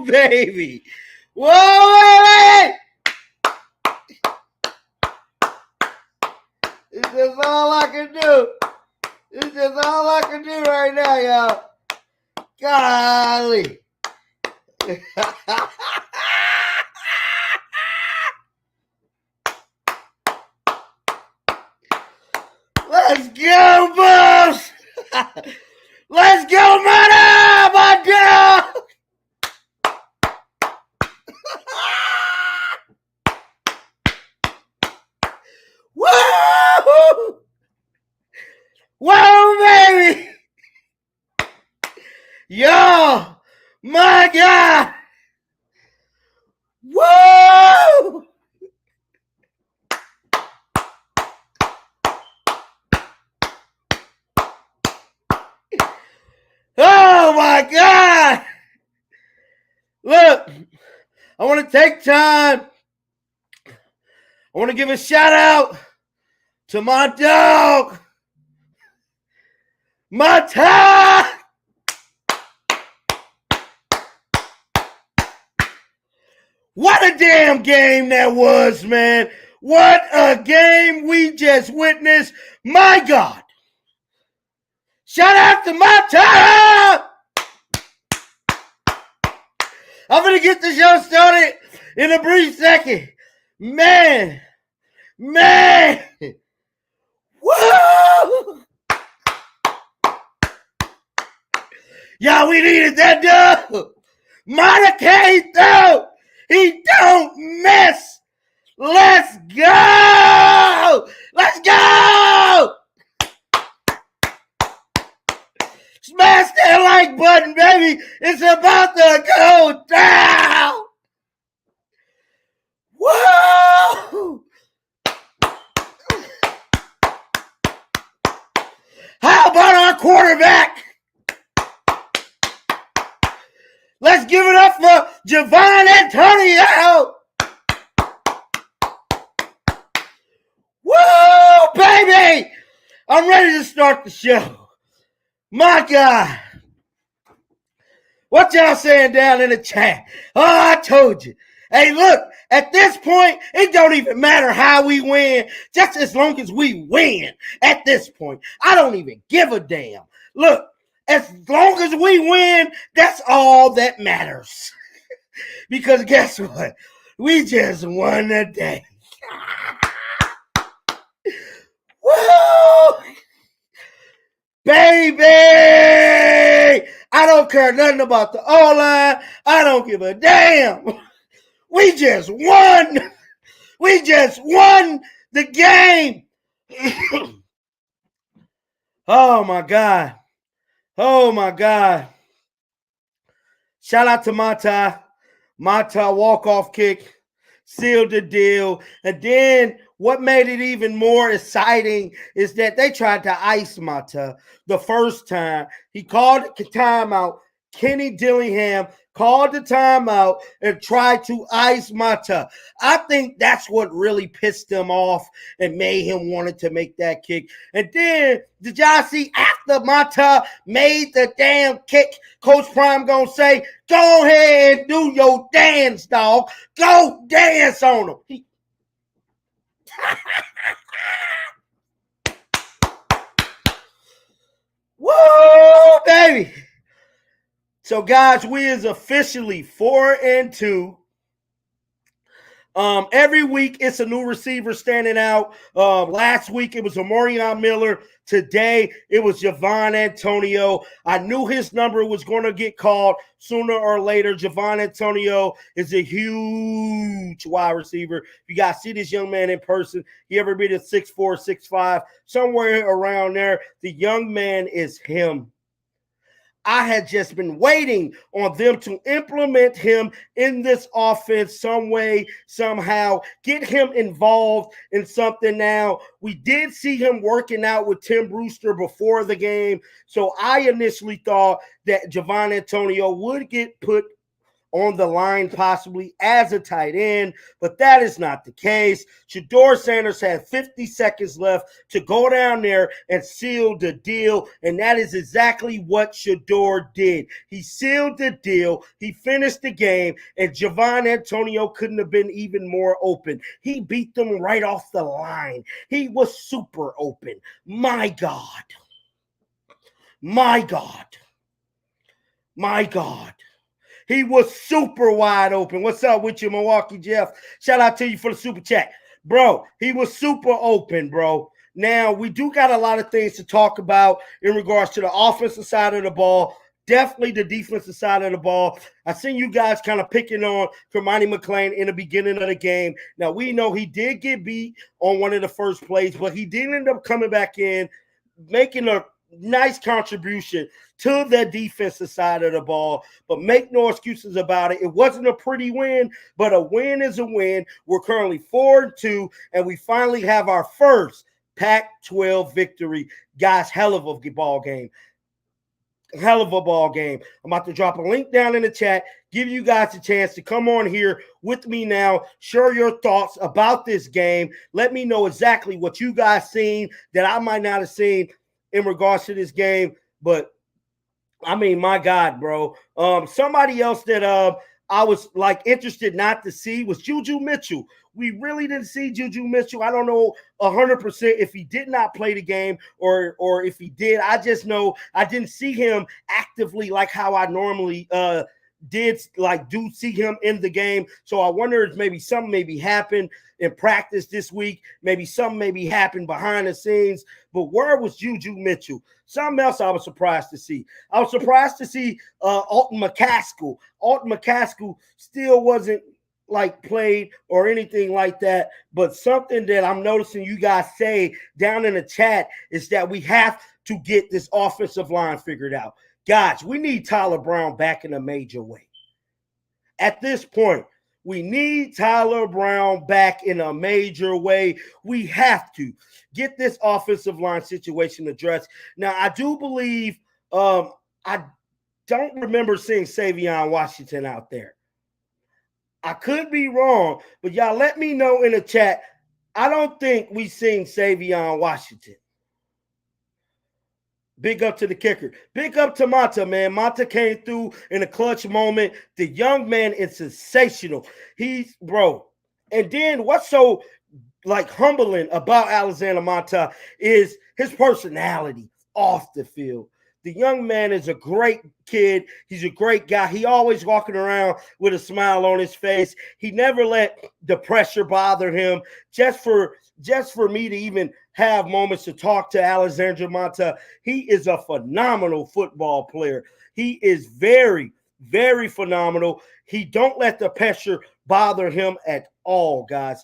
baby. Whoa, baby. It's just all I can do. It's just all I can do right now, y'all. Golly. Let's go, boss. Let's go, mother, my girl. Woo! Whoa, baby! Yo, my God! Whoa! Oh, my God! Look, I want to take time. I want to give a shout out to my dog, my tie. What a damn game that was, man. What a game we just witnessed. My God. Shout out to my tie. I'm going to get the show started in a brief second. Man. Woo! Y'all, we needed that dub. Monica though. He don't miss. Let's go. Let's go. Smash that like button, baby. It's about to go down. Whoa. How about our quarterback? Let's give it up for Javon Antonio. Woo, baby. I'm ready to start the show. My God. What y'all saying down in the chat? Oh, I told you. Hey, look, at this point, it don't even matter how we win, just as long as we win at this point. I don't even give a damn. Look, as long as we win, that's all that matters. Because guess what? We just won the day. Woo! Baby! I don't care nothing about the O-line. I don't give a damn. We just won. We just won the game. Oh, my God. Oh, my God. Shout out to Mata. Mata walk-off kick. Sealed the deal. And then what made it even more exciting is that they tried to ice Mata the first time. He called the timeout. Kenny Dillingham called the timeout and tried to ice Mata. I think that's what really pissed him off and made him wanted to make that kick. And then, did y'all see after Mata made the damn kick, Coach Prime gonna say, go ahead and do your dance, dog. Go dance on him. Woo, baby. So, guys, we is officially 4-2. Every week, it's a new receiver standing out. Last week, it was Amorion Miller. Today, it was Javon Antonio. I knew his number was going to get called sooner or later. Javon Antonio is a huge wide receiver. You got to see this young man in person. He ever been a 6'4", 6'5", somewhere around there. The young man is him. I had just been waiting on them to implement him in this offense some way, somehow, get him involved in something now. We did see him working out with Tim Brewster before the game, so I initially thought that Javon Antonio would get put on the line possibly as a tight end, but that is not the case. Shedeur Sanders had 50 seconds left to go down there and seal the deal, and that is exactly what Shedeur did. He sealed the deal, he finished the game, and Javon Antonio couldn't have been even more open. He beat them right off the line. He was super open. My God. My God. My God. He was super wide open. What's up with you, Milwaukee Jeff? Shout out to you for the super chat. Bro, he was super open, bro. Now, we do got a lot of things to talk about in regards to the offensive side of the ball. Definitely the defensive side of the ball. I seen you guys kind of picking on Kermani McClain in the beginning of the game. Now, we know he did get beat on one of the first plays, but he did end up coming back in, making a nice contribution to the defensive side of the ball, but make no excuses about it. It wasn't a pretty win, but a win is a win. We're currently 4-2, and we finally have our first Pac-12 victory. Guys, hell of a ball game. Hell of a ball game. I'm about to drop a link down in the chat, give you guys a chance to come on here with me now, share your thoughts about this game. Let me know exactly what you guys seen that I might not have seen in regards to this game, but I mean, my God, bro. Somebody else that I was like interested not to see was Juju Mitchell. We really didn't see Juju Mitchell. I don't know 100% if he did not play the game or if he did. I just know I didn't see him actively like how I normally do see him in the game. So I wonder if maybe something maybe happened in practice this week. Maybe something maybe happened behind the scenes. But where was Juju Mitchell? Something else I was surprised to see. I was surprised to see Alton McCaskill. Alton McCaskill still wasn't like played or anything like that. But something that I'm noticing you guys say down in the chat is that we have to get this offensive line figured out. Guys, we need Tyler Brown back in a major way. At this point, we need Tyler Brown back in a major way. We have to get this offensive line situation addressed. Now, I do believe I don't remember seeing Savion Washington out there. I could be wrong, but y'all let me know in the chat. I don't think we seen Savion Washington. Big up to the kicker. Big up to Mata, man. Mata came through in a clutch moment. The young man is sensational. He's, bro. And then what's so, like, humbling about Alexander Mata is his personality off the field. The young man is a great kid. He's a great guy. He always walking around with a smile on his face. He never let the pressure bother him. Just for me to even have moments to talk to Alexander Mata, he is a phenomenal football player. He is very, very phenomenal. He don't let the pressure bother him at all, guys.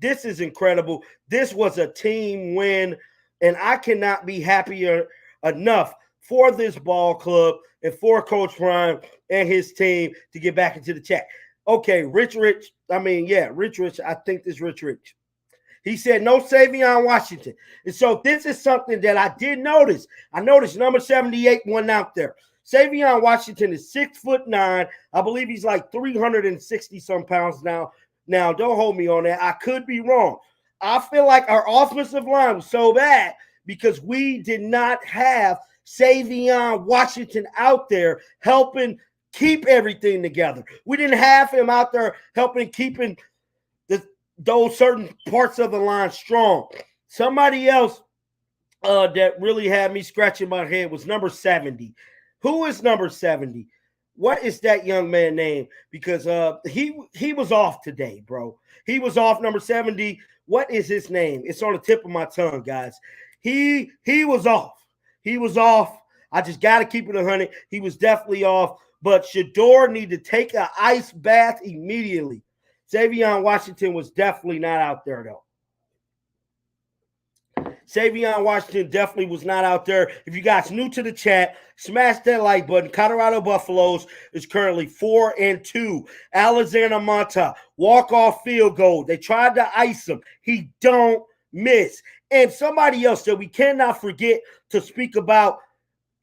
This is incredible. This was a team win, and I cannot be happier enough for this ball club and for Coach Prime and his team to get back into the chat. Okay, Rich. I think this Rich. He said no Savion Washington. And so this is something that I did notice. I noticed number 78 went out there. Savion Washington is 6'9". I believe he's like 360 some pounds now. Now, don't hold me on that. I could be wrong. I feel like our offensive line was so bad because we did not have Savion Washington out there helping keep everything together. We didn't have him out there helping keeping those certain parts of the line strong. Somebody else that really had me scratching my head was number 70. Who is number 70? What is that young man name? Because he was off today, bro. He was off, number 70. What is his name? It's on the tip of my tongue, guys. He was off. He was off. I just got to keep it 100. He was definitely off. But Shedeur needed to take an ice bath immediately. Savion Washington was definitely not out there, though. Savion Washington definitely was not out there. If you guys new to the chat, smash that like button. Colorado Buffaloes is currently 4-2. Alexander Mata, walk-off field goal. They tried to ice him. He don't miss. And somebody else that we cannot forget to speak about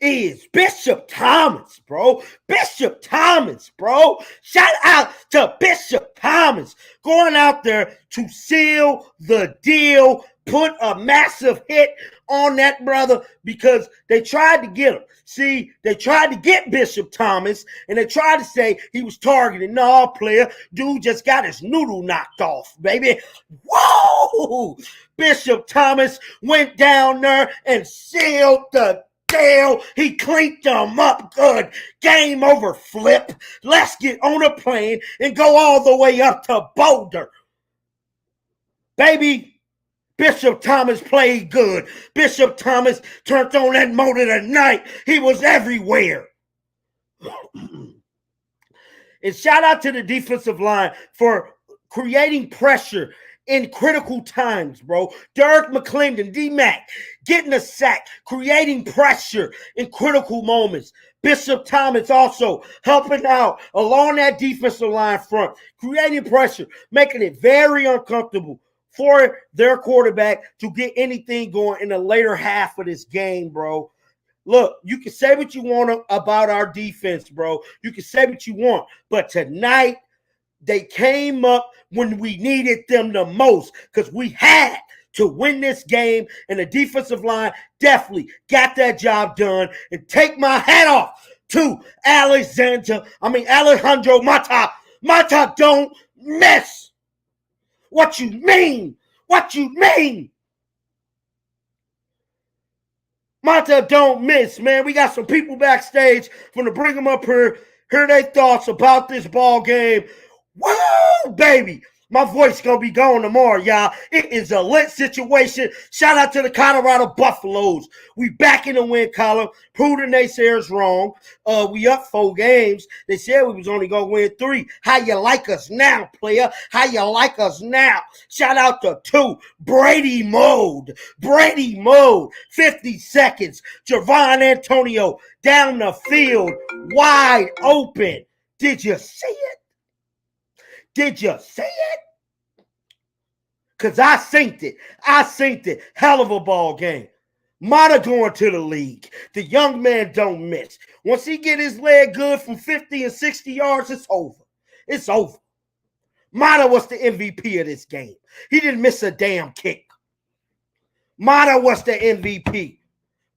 is Bishop Thomas, bro. Bishop Thomas, bro. Shout out to Bishop Thomas going out there to seal the deal, put a massive hit on that brother because they tried to get him. See, they tried to get Bishop Thomas and they tried to say he was targeted. No, player, dude just got his noodle knocked off, baby. Whoa! Bishop Thomas went down there and sealed the deal. He cleaned them up good. Game over, Flip. Let's get on a plane and go all the way up to Boulder. Baby, Bishop Thomas played good. Bishop Thomas turned on that motor tonight. He was everywhere. And shout out to the defensive line for creating pressure in critical times, bro. Derek McClendon, D-Mac, getting a sack, creating pressure in critical moments. Bishop Thomas also helping out along that defensive line front, creating pressure, making it very uncomfortable for their quarterback to get anything going in the later half of this game, bro. Look, you can say what you want about our defense, bro. You can say what you want, but tonight they came up when we needed them the most because we had to win this game, and the defensive line definitely got that job done. And take my hat off to Alejandro Mata. Mata don't miss. What you mean? What you mean? Mata don't miss, man. We got some people backstage from to bring them up here, hear their thoughts about this ball game. Woo, baby. My voice gonna be gone tomorrow, y'all. It is a lit situation. Shout out to the Colorado Buffaloes. We back in the win column. Prove the naysayers wrong. We up 4 games. They said we was only gonna win 3. How you like us now, player? How you like us now? Shout out to 2. Brady mode. Brady mode. 50 seconds. Javon Antonio down the field. Wide open. Did you see it? Did you see it? Because I synced it. I synced it. Hell of a ball game. Mata going to the league. The young man don't miss. Once he get his leg good from 50 and 60 yards, it's over. It's over. Mata was the MVP of this game. He didn't miss a damn kick. Mata was the MVP.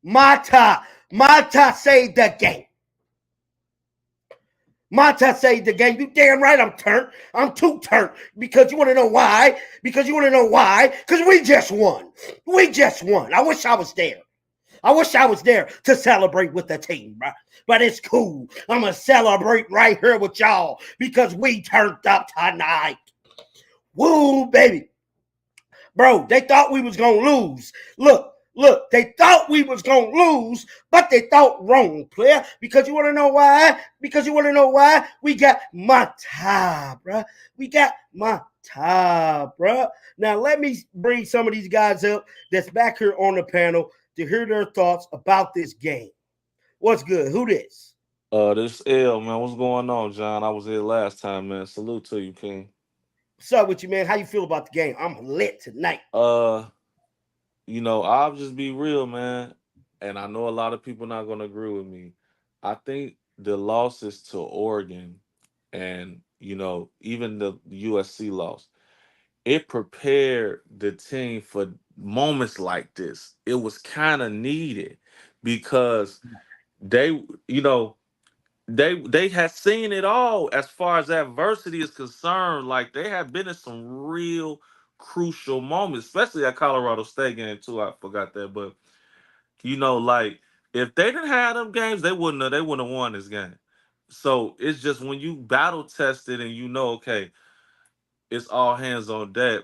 Mata saved the game. Mata saved the game. You damn right I'm turned. I'm too turned. Because you want to know why? Because we just won. We just won. I wish I was there. I wish I was there to celebrate with the team, bro. But it's cool. I'm going to celebrate right here with y'all because we turned up tonight. Woo, baby. Bro, they thought we was going to lose. Look, they thought we was going to lose, but they thought wrong, player. Because you want to know why? We got Mata, bro. We got Mata, bro. Now, let me bring some of these guys up that's back here on the panel to hear their thoughts about this game. What's good? Who this? This L, man. What's going on, John? I was here last time, man. Salute to you, King. What's up with you, man? How you feel about the game? I'm lit tonight. Uh, I'll just be real, man. And I know a lot of people not gonna agree with me. I think the losses to Oregon and even the USC loss, it prepared the team for moments like this. It was kind of needed because they, you know, they had seen it all as far as adversity is concerned. Like they have been in some real crucial moments, especially at Colorado State game too. I forgot that, but like if they didn't have them games, they wouldn't have won this game. So it's just when you battle tested and okay, it's all hands on deck.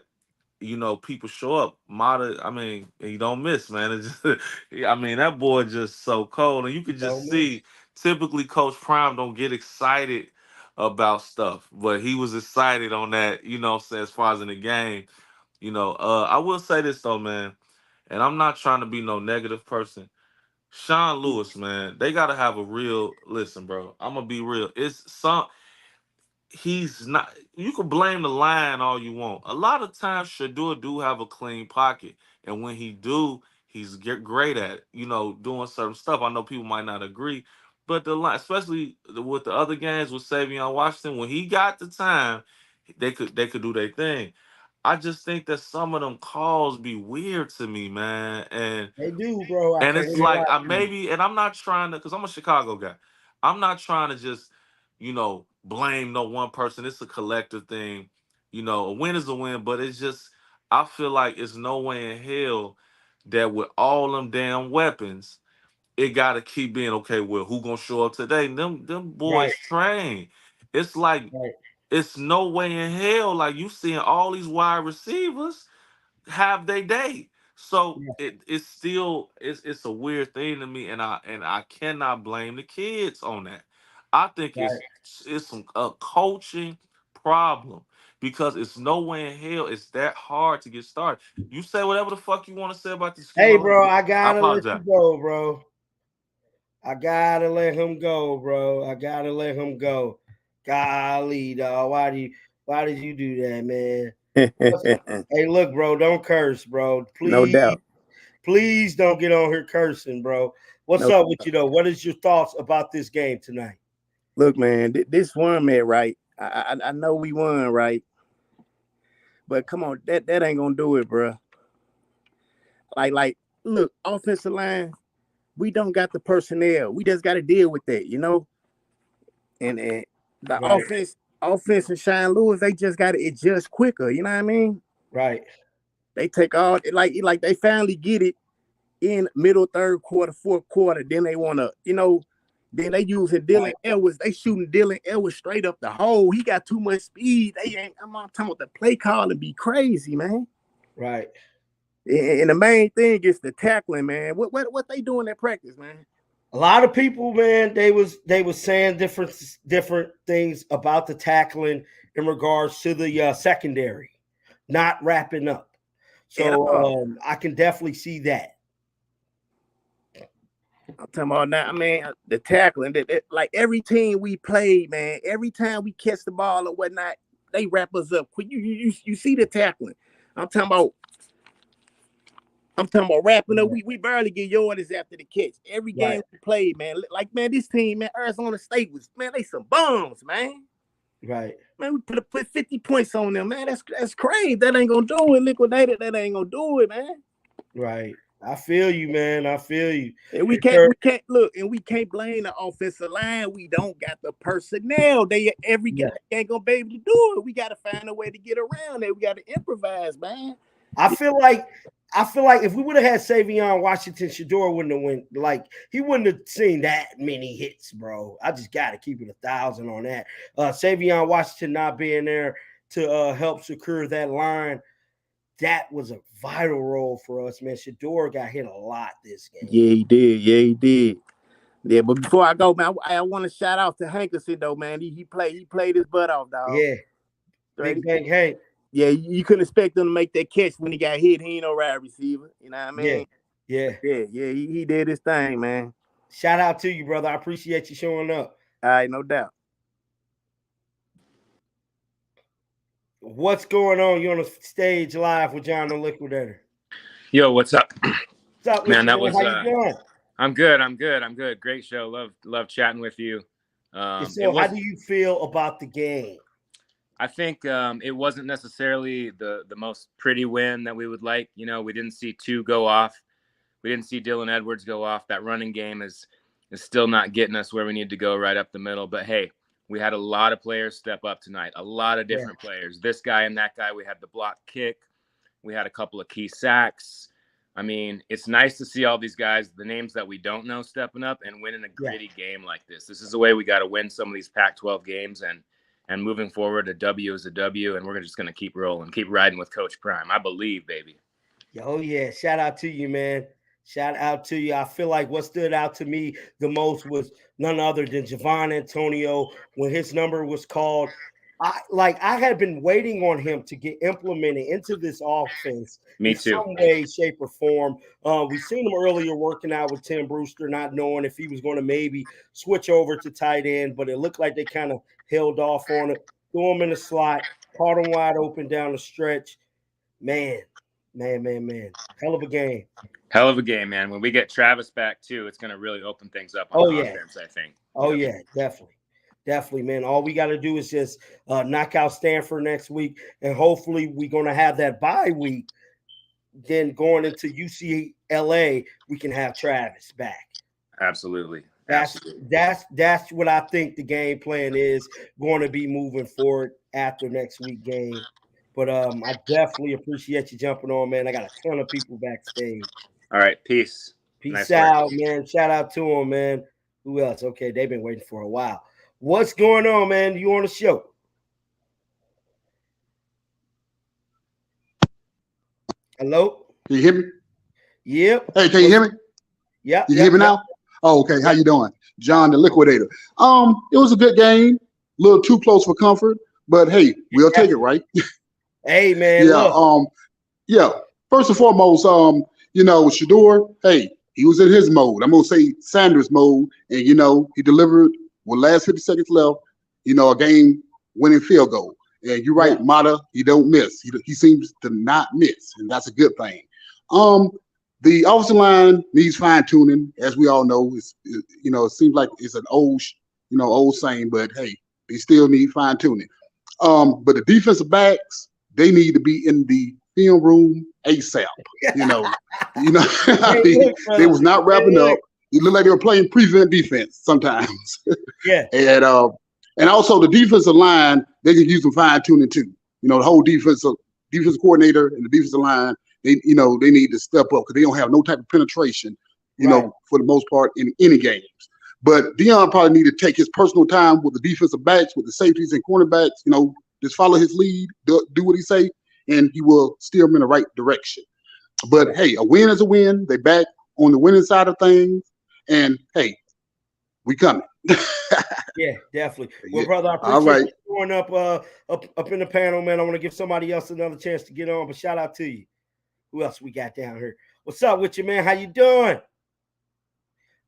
People show up. Mata, I mean, he don't miss, man. It's just, I mean, that boy just so cold, and you could Don't just miss. see. Typically, Coach Prime don't get excited about stuff, but he was excited on that. What I'm saying, as far as in the game, I will say this though, man, and I'm not trying to be no negative person. Sean Lewis, man, they got to have a real listen, bro. I'm gonna be real. It's some he's not. You can blame the line all you want. A lot of times Shador do have a clean pocket, and when he do, He's great at, doing certain stuff. I know people might not agree, but the line, especially with the other games with Savion Washington, when he got the time, they could do their thing. I just think that some of them calls be weird to me, man, and They do, bro. I and can't it's even like lie I to you. maybe, and I'm not trying to, because I'm a Chicago guy. I'm not trying to just, blame no one person. It's a collective thing. A win is a win, but it's just I feel like it's no way in hell that with all them damn weapons, it gotta keep being okay. Well, who gonna show up today? Them Right, boys train. It's like right. it's no way in hell like you seeing all these wide receivers have their day. So Yeah, it's still it's a weird thing to me, and I cannot blame the kids on that. I think right. it's some a coaching problem because it's no way in hell it's that hard to get started. You say whatever the fuck you want to say about this. Excuse Hey, my bro, language. I I gotta let you apologize. go, bro. I gotta let him go, bro. I gotta let him go. Golly, dog. Why did you do that, man? Hey, look, bro, don't curse, bro. No Please, doubt. please don't get on here cursing, bro. What's No. up with you though? What is your thoughts about this game tonight? Look, man, this one, man, right? I know we won, right? But come on, that ain't gonna do it, bro. Like, look, offensive line, we don't got the personnel. We just got to deal with that, And the Right, offense and Shine Lewis, they just got to adjust quicker. You know what I mean? right, They take all like they finally get it in middle third quarter, fourth quarter. Then they wanna, then they using Dylan right, Edwards. They shooting Dylan Edwards straight up the hole. He got too much speed. They ain't. I'm not talking about the play call and be crazy, man. right. And the main thing is the tackling, man. What they doing at practice, man? A lot of people, man, they was saying different things about the tackling in regards to the secondary not wrapping up. At So all. I can definitely see that. I'm talking about now, man. The tackling, like every team we played, man. Every time we catch the ball or whatnot, they wrap us up quick. You see the tackling. I'm talking about. I'm talking about wrapping up. Yeah, We barely get yards after the catch. Every right, game we played, man. Like, man, this team, man, Arizona State was, man, they some bums, man. right, Man, we put 50 points on them, man. That's crazy. That ain't gonna do it. Liquidated. That ain't gonna do it, man. right. I feel you, man. I feel you. And Hey, we Kurt, can't look, and we can't blame the offensive line. We don't got the personnel. They every guy yeah. ain't gonna be able to do it. We got to find a way to get around it. We got to improvise, man. I feel like if we would have had Savion Washington, Shador wouldn't have went like he wouldn't have seen that many hits, bro. I just gotta keep it 1,000 on that. Savion Washington not being there to help secure that line, that was a vital role for us, man. Shador got hit a lot this game. Yeah, he did. Yeah, he did. Yeah, but before I go, man, I want to shout out to Hankerson though, man. He played his butt off, dog. Yeah, Right? Big Bang Hank. Yeah, you couldn't expect him to make that catch when he got hit. He ain't no wide receiver. You know what I Yeah, mean? yeah. Yeah, he did his thing, man. Shout out to you, brother. I appreciate you showing up. All right, no doubt. What's going on? You on the stage live with John the Liquidator. Yo, what's up, What's up with man? you, That man? was How you doing? I'm good. I'm good. Great show. Love chatting with you. It So, how was. do you feel about the game? I think it wasn't necessarily the most pretty win that we would like. We didn't see two go off. We didn't see Dylan Edwards go off. That running game is still not getting us where we need to go right up the middle. But hey, we had a lot of players step up tonight. A lot of Yeah, different players. This guy and that guy. We had the block kick. We had a couple of key sacks. I mean, it's nice to see all these guys, the names that we don't know, stepping up and winning a yeah. gritty game like this. This is the way we got to win some of these Pac-12 games, and moving forward, a W is a W, and we're just going to keep rolling, keep riding with Coach Prime. I believe, baby. Oh yeah, shout out to you, man. Shout out to you. I feel like what stood out to me the most was none other than Javon Antonio when his number was called. I had been waiting on him to get implemented into this offense Me in too. some way, shape, or form. We seen him earlier working out with Tim Brewster, not knowing if he was going to maybe switch over to tight end, but it looked like they kind of held off on it. Threw him in the slot, caught him wide open down the stretch. Man, man. Hell of a game. Hell of a game, man. When we get Travis back too, it's going to really open things up on the offense, I think. Oh, yeah, definitely. Definitely, man. All we got to do is just knock out Stanford next week, and hopefully we're going to have that bye week. Then going into UCLA, we can have Travis back. Absolutely. That's what I think the game plan is going to be moving forward after next week game. But I definitely appreciate you jumping on, man. I got a ton of people backstage. All right, peace. Peace out, man. Shout out to them, man. Who else? Okay, they've been waiting for a while. What's going on, man? You on the show? Hello? Can you hear me? Yep. Hey, can you hear me? Yeah. You hear me now? Oh, okay. How you doing? John the Liquidator. It was a good game. A little too close for comfort, but hey, we'll take it, right? Hey, man. Yeah. Look. Yeah. First and foremost, Shador, hey, he was in his mode. I'm gonna say Sanders mode, and he delivered with last 50 seconds left, a game-winning field goal. And you're right, Mata, he don't miss. He seems to not miss, and that's a good thing. The offensive line needs fine-tuning, as we all know. It seems like it's an old saying, but hey, they still need fine-tuning. But the defensive backs, they need to be in the film room ASAP. They was not wrapping up. It looked like they were playing prevent defense sometimes. Yeah. And also the defensive line, they can use some fine-tuning too. The whole defensive coordinator and the defensive line, they need to step up because they don't have no type of penetration, for the most part in any games. But Deion probably need to take his personal time with the defensive backs, with the safeties and cornerbacks, just follow his lead, do what he say, and he will steer them in the right direction. But hey, a win is a win. They back on the winning side of things, and hey, we coming. Yeah, definitely. Well, brother, I appreciate you going up in the panel, man. I want to give somebody else another chance to get on, but shout out to you. Who else we got down here? What's up with you, man? How you doing?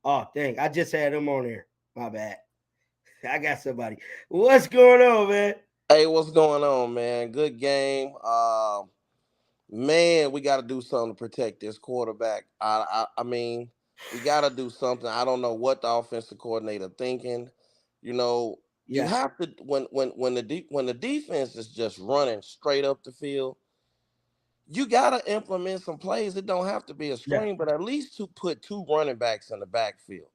Oh, dang. I just had him on there. My bad. I got somebody. What's going on, man? Hey, what's going on, man? Good game. Man, we got to do something to protect this quarterback. I mean, we got to do something. I don't know what the offensive coordinator thinking. You have to when the defense is just running straight up the field. You got to implement some plays. It don't have to be a screen, but at least to put two running backs in the backfield.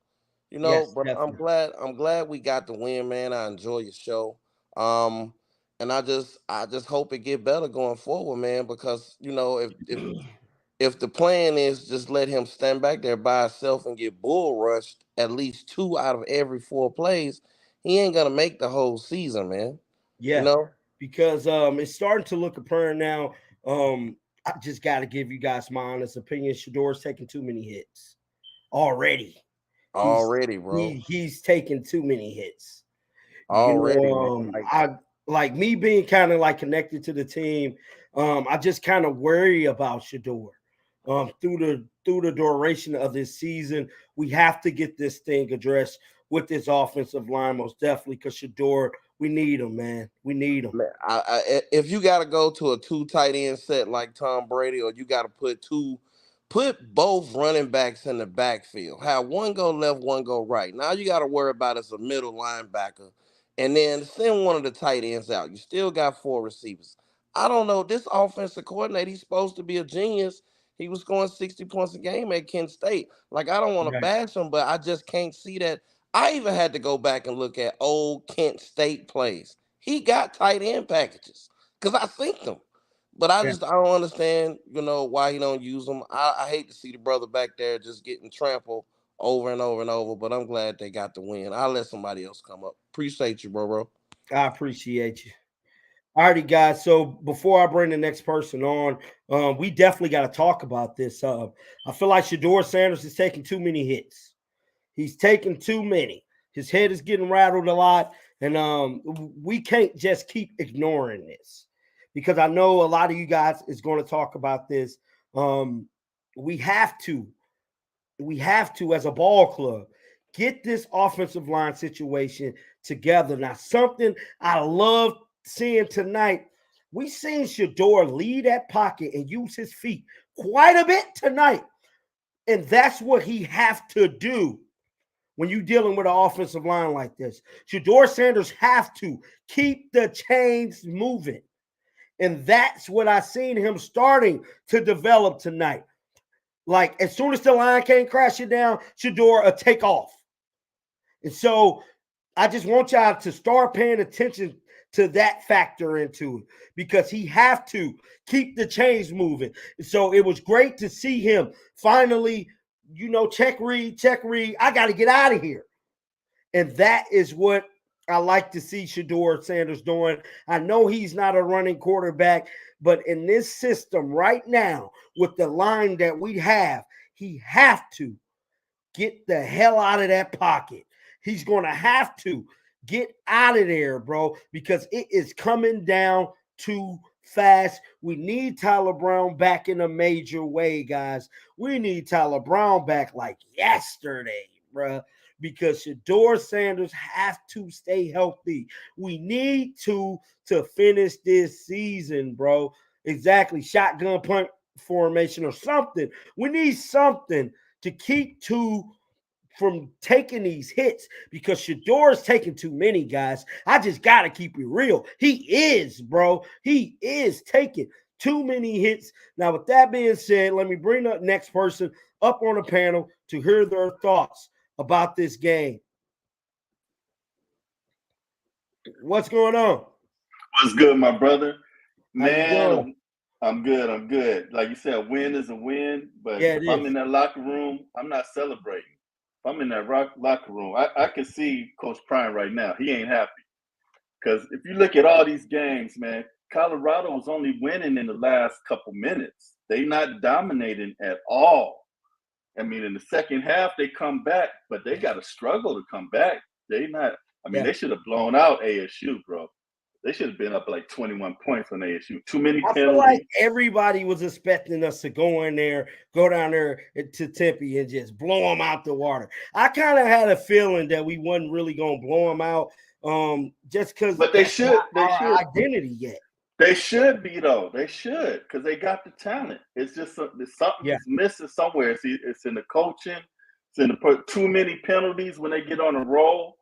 But definitely. I'm glad we got the win, man. I enjoy your show. And I just hope it get better going forward, man, because if the plan is just let him stand back there by himself and get bull rushed at least 2 out of every 4 plays, he ain't gonna make the whole season, man. Yeah, because it's starting to look apparent now. I just got to give you guys my honest opinion. Shador's taking too many hits already. Bro. He's taking too many hits. Already, I like me being kind of like connected to the team. I just kind of worry about Shador. Through the duration of this season, we have to get this thing addressed with this offensive line, most definitely, because Shador, we need him, man. We need him. If you got to go to a 2 tight end set like Tom Brady, or you got to put both running backs in the backfield, have one go left, one go right. Now you got to worry about as a middle linebacker, and then send one of the tight ends out. You still got 4 receivers. I don't know. This offensive coordinator, he's supposed to be a genius. He was scoring 60 points a game at Kent State. Like, I don't want to bash him, but I just can't see that. I even had to go back and look at old Kent State plays. He got tight end packages because I synced them. But I don't understand, why he don't use them. I hate to see the brother back there just getting trampled over and over and over, but I'm glad they got the win. I'll let somebody else come up. Appreciate you, bro. I appreciate you. All righty, guys. So before I bring the next person on, we definitely got to talk about this. I feel like Shador Sanders is taking too many hits. He's taking too many. His head is getting rattled a lot, and we can't just keep ignoring this because I know a lot of you guys is going to talk about this. We have to, as a ball club, get this offensive line situation together. Now, something I love seeing tonight, We seen Shador lead that pocket and use his feet quite a bit tonight. And that's what he have to do when you're dealing with an offensive line like this. Shador Sanders have to keep the chains moving. And that's what I seen him starting to develop tonight. Like, as soon as the line came crashing down, Shador will take off. And so I just want y'all to start paying attention to that factor into it, because he have to keep the chains moving. So it was great to see him finally, check read. I got to get out of here. And that is what I like to see Shador Sanders doing. I know he's not a running quarterback, but in this system right now, with the line that we have, he have to get the hell out of that pocket. He's going to have to get out of there, bro, because it is coming down too fast. We need Tyler Brown back in a major way, guys. We need Tyler Brown back like yesterday, bro, because Shador Sanders have to stay healthy. We need to finish this season, bro. Exactly. Shotgun punt formation or something. We need something to keep from taking these hits, because Shador's taking too many, guys. I just got to keep it real. He is, bro. He is taking too many hits. Now, with that being said, let me bring the next person up on the panel to hear their thoughts about this game. What's going on? What's good, my brother? How you doing? I'm good. Like you said, a win is a win, but Yeah, if I'm in that locker room, I'm not celebrating. If I'm in that locker room, I can see Coach Prime right now. He ain't happy. Because if you look at all these games, man, Colorado was only winning in the last couple minutes. They not dominating at all. I mean, in the second half, they come back, but they got to struggle to come back. They should have blown out ASU, bro. They should have been up like 21 points on ASU. Too many penalties. I feel like everybody was expecting us to go down there to Tempe and just blow them out the water. I kind of had a feeling that we wasn't really going to blow them out, just because. But they should. Our identity yet. They should be, though. They should, because they got the talent. It's just something is missing somewhere. It's in the coaching. It's in the too many penalties when they get on a roll.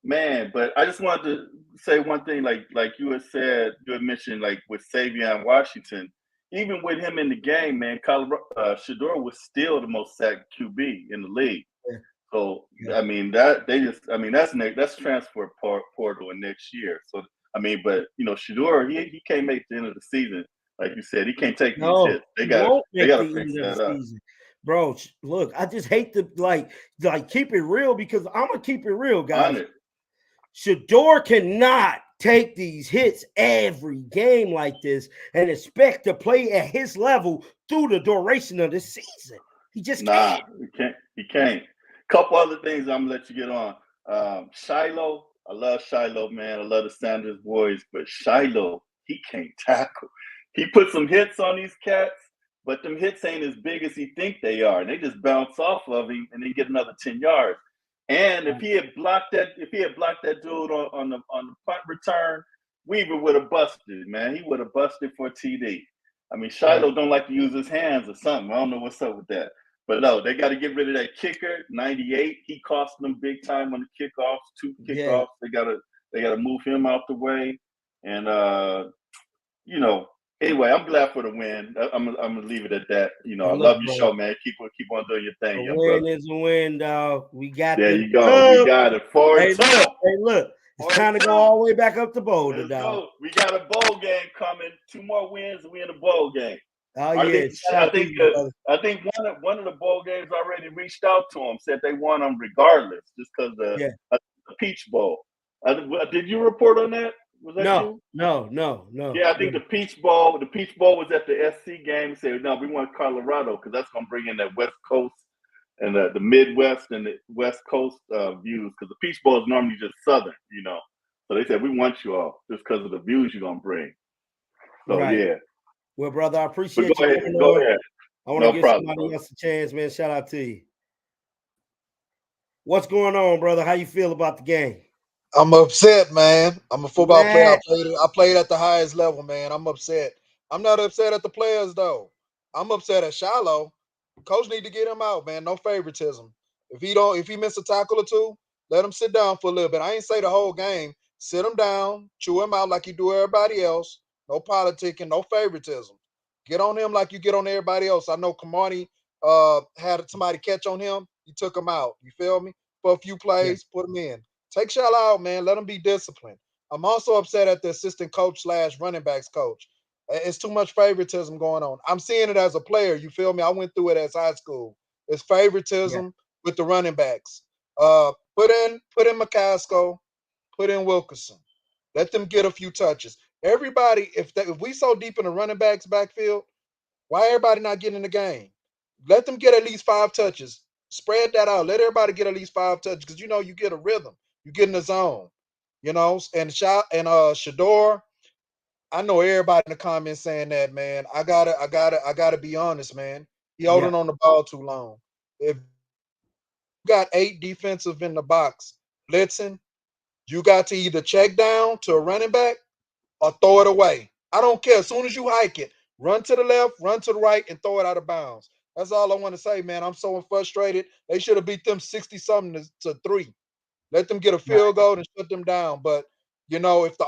Man, but I just wanted to say one thing, like you had mentioned, like with Savion Washington, even with him in the game, man, Shador was still the most sacked QB in the league. Yeah. So I mean that's transfer portal in next year. So I mean, but Shador, he can't make the end of the season, like you said, he can't take these hits. They got to fix that up. Bro, look, I just hate to like keep it real, because I'm gonna keep it real, guys. Shador cannot take these hits every game like this and expect to play at his level through the duration of the season. He just can't. He can't. Couple other things I'm gonna let you get on. Shiloh, I love Shiloh, man. I love the Sanders boys, but Shiloh, he can't tackle. He put some hits on these cats, but them hits ain't as big as he think they are. And they just bounce off of him and then get another 10 yards. And if he had blocked that dude on the punt return, Weaver would have busted, man. He would have busted for a TD. I mean, Shiloh don't like to use his hands or something. I don't know what's up with that. But no, they got to get rid of that kicker, 98. He cost them big time on the kickoffs, 2 kickoffs. Yeah. They gotta move him out the way. And anyway, I'm glad for the win. I'm gonna leave it at that. I love your show, man. Keep on doing your thing. A win is a win, dog. We got there. You go. We got it. Hey, look. It's time to go all the way back up to Boulder, dog. We got a bowl game coming. 2 more wins, and we in the bowl game. Oh yeah. I think one of the bowl games already reached out to them, said they want them regardless, just because the Peach Bowl. Did you report on that? Was that you? No. Yeah, I think the Peach Bowl was at the SC game. Said no, we want Colorado because that's gonna bring in that West Coast and the Midwest and the West Coast views, because the Peach Bowl is normally just Southern, So they said we want you all just because of the views you're gonna bring. So yeah. Well, brother, I appreciate you. Go ahead. I want to give somebody else a chance, man. Shout out to you. What's going on, brother? How you feel about the game? I'm upset, man. I'm a football player. Mad. I played at the highest level, man. I'm upset. I'm not upset at the players though. I'm upset at Shiloh. Coach need to get him out, man. No favoritism. If he miss a tackle or two, let him sit down for a little bit. I ain't say the whole game. Sit him down, chew him out like you do everybody else. No politicking, no favoritism. Get on him like you get on everybody else. I know Kamani had somebody catch on him. You took him out. You feel me? For a few Yeah. plays, put him in. Take Shiloh out, man. Let him be disciplined. I'm also upset at the assistant coach slash running backs coach. It's too much favoritism going on. I'm seeing it as a player. You feel me? I went through it as high school. It's Yeah. favoritism with the running backs. Put in McCaskill, put in Wilkerson. Let them get a few touches. Everybody, if we so deep in the running backs backfield, why everybody not getting in the game? Let them get at least 5 touches. Spread that out. Let everybody get at least 5 touches because you get a rhythm. You get in the zone. Shador, I know everybody in the comments saying that, man. I gotta be honest, man. He Yeah. holding on the ball too long. If you got 8 defensive in the box blitzing, you got to either check down to a running back or throw it away. I don't care. As soon as you hike it, run to the left, run to the right, and throw it out of bounds. That's all I want to say, man. I'm so frustrated. They should have beat them 60 something to 3. Let them get a Right. field goal and shut them down. But if the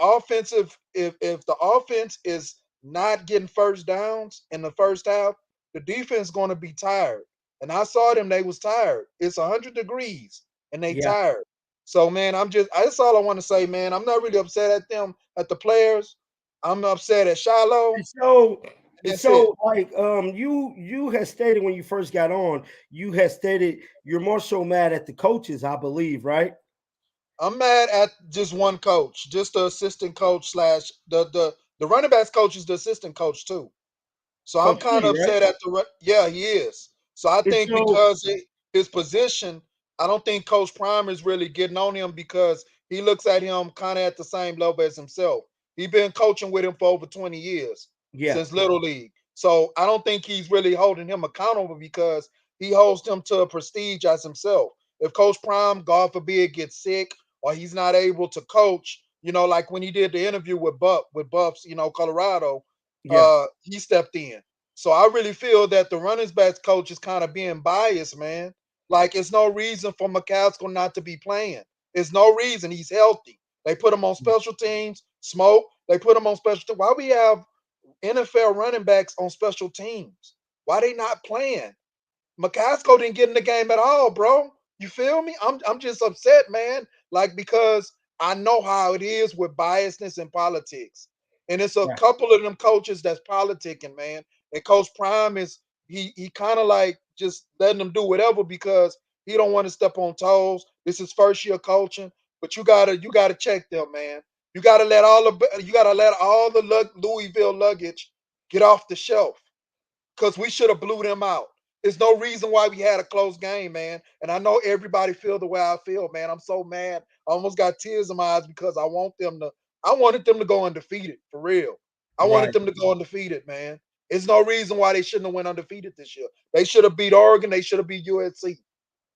offense is not getting first downs in the first half, the defense is going to be tired. And I saw them; they was tired. It's 100 degrees and they Yeah. tired. So man, that's all I want to say, man. I'm not really upset at them, at the players. I'm upset at Shiloh. And so, And that's it. like you had stated when you first got on, you had stated you're more so mad at the coaches, I believe, right? I'm mad at just one coach, just the assistant coach slash the running backs coach is the assistant coach too. So I'm Coach kind P, of right? upset at yeah, he is. So I And think so, because his position, I don't think Coach Prime is really getting on him because he looks at him kind of at the same level as himself. He's been coaching with him for over 20 years yeah, since Little League. So I don't think he's really holding him accountable because he holds him to a prestige as himself. If Coach Prime, God forbid, gets sick or he's not able to coach, like when he did the interview with Buffs, Colorado, yeah, he stepped in. So I really feel that the running backs coach is kind of being biased, man. Like it's no reason for McCaskill not to be playing. It's no reason. He's healthy. They put him on special teams. Smoke. They put him on special teams. Why we have NFL running backs on special teams? Why they not playing? McCaskill didn't get in the game at all, bro. You feel me? I'm just upset, man. Like because I know how it is with biasness in politics, and it's a yeah, couple of them coaches that's politicking, man. And Coach Prime is he kind of like just letting them do whatever because he don't want to step on toes. This is first year coaching, but you gotta check them, man. You gotta let all the Louisville luggage get off the shelf because we should have blew them out. There's no reason why we had a close game, man. And I know everybody feel the way I feel, man. I'm so mad. I almost got tears in my eyes because I wanted them to go undefeated for real. I wanted right. them to go undefeated, man. There's no reason why they shouldn't have went undefeated this year. They should have beat Oregon. They should have beat USC.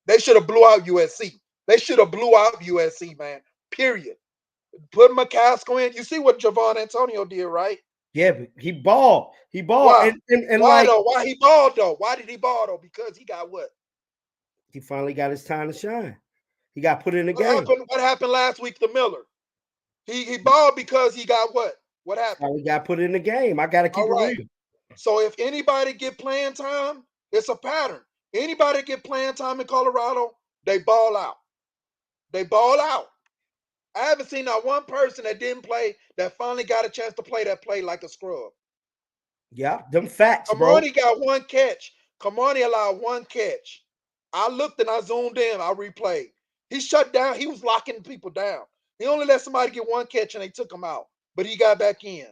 They should have blew out USC. They should have blew out USC, man. Period. Put McCaskill in. You see what Javon Antonio did, right? Yeah, but he balled. He balled, Why? and Why like though? Why he balled though? Why did he ball though? Because he got what? he finally got his time to shine. He got put in the What game. happened? What happened last week to Miller? He balled because he got what? What happened? Finally got put in the game. I got to keep All it right. real. So if anybody get playing time, it's a pattern. Anybody get playing time in Colorado, they ball out. They ball out. I haven't seen not one person that didn't play that finally got a chance to play that play like a scrub. Yeah, them facts, bro. Kamani got one catch. Kamani allowed one catch. I looked and I zoomed in. I replayed. He shut down. He was locking people down. He only let somebody get one catch and they took him out. But he got back in.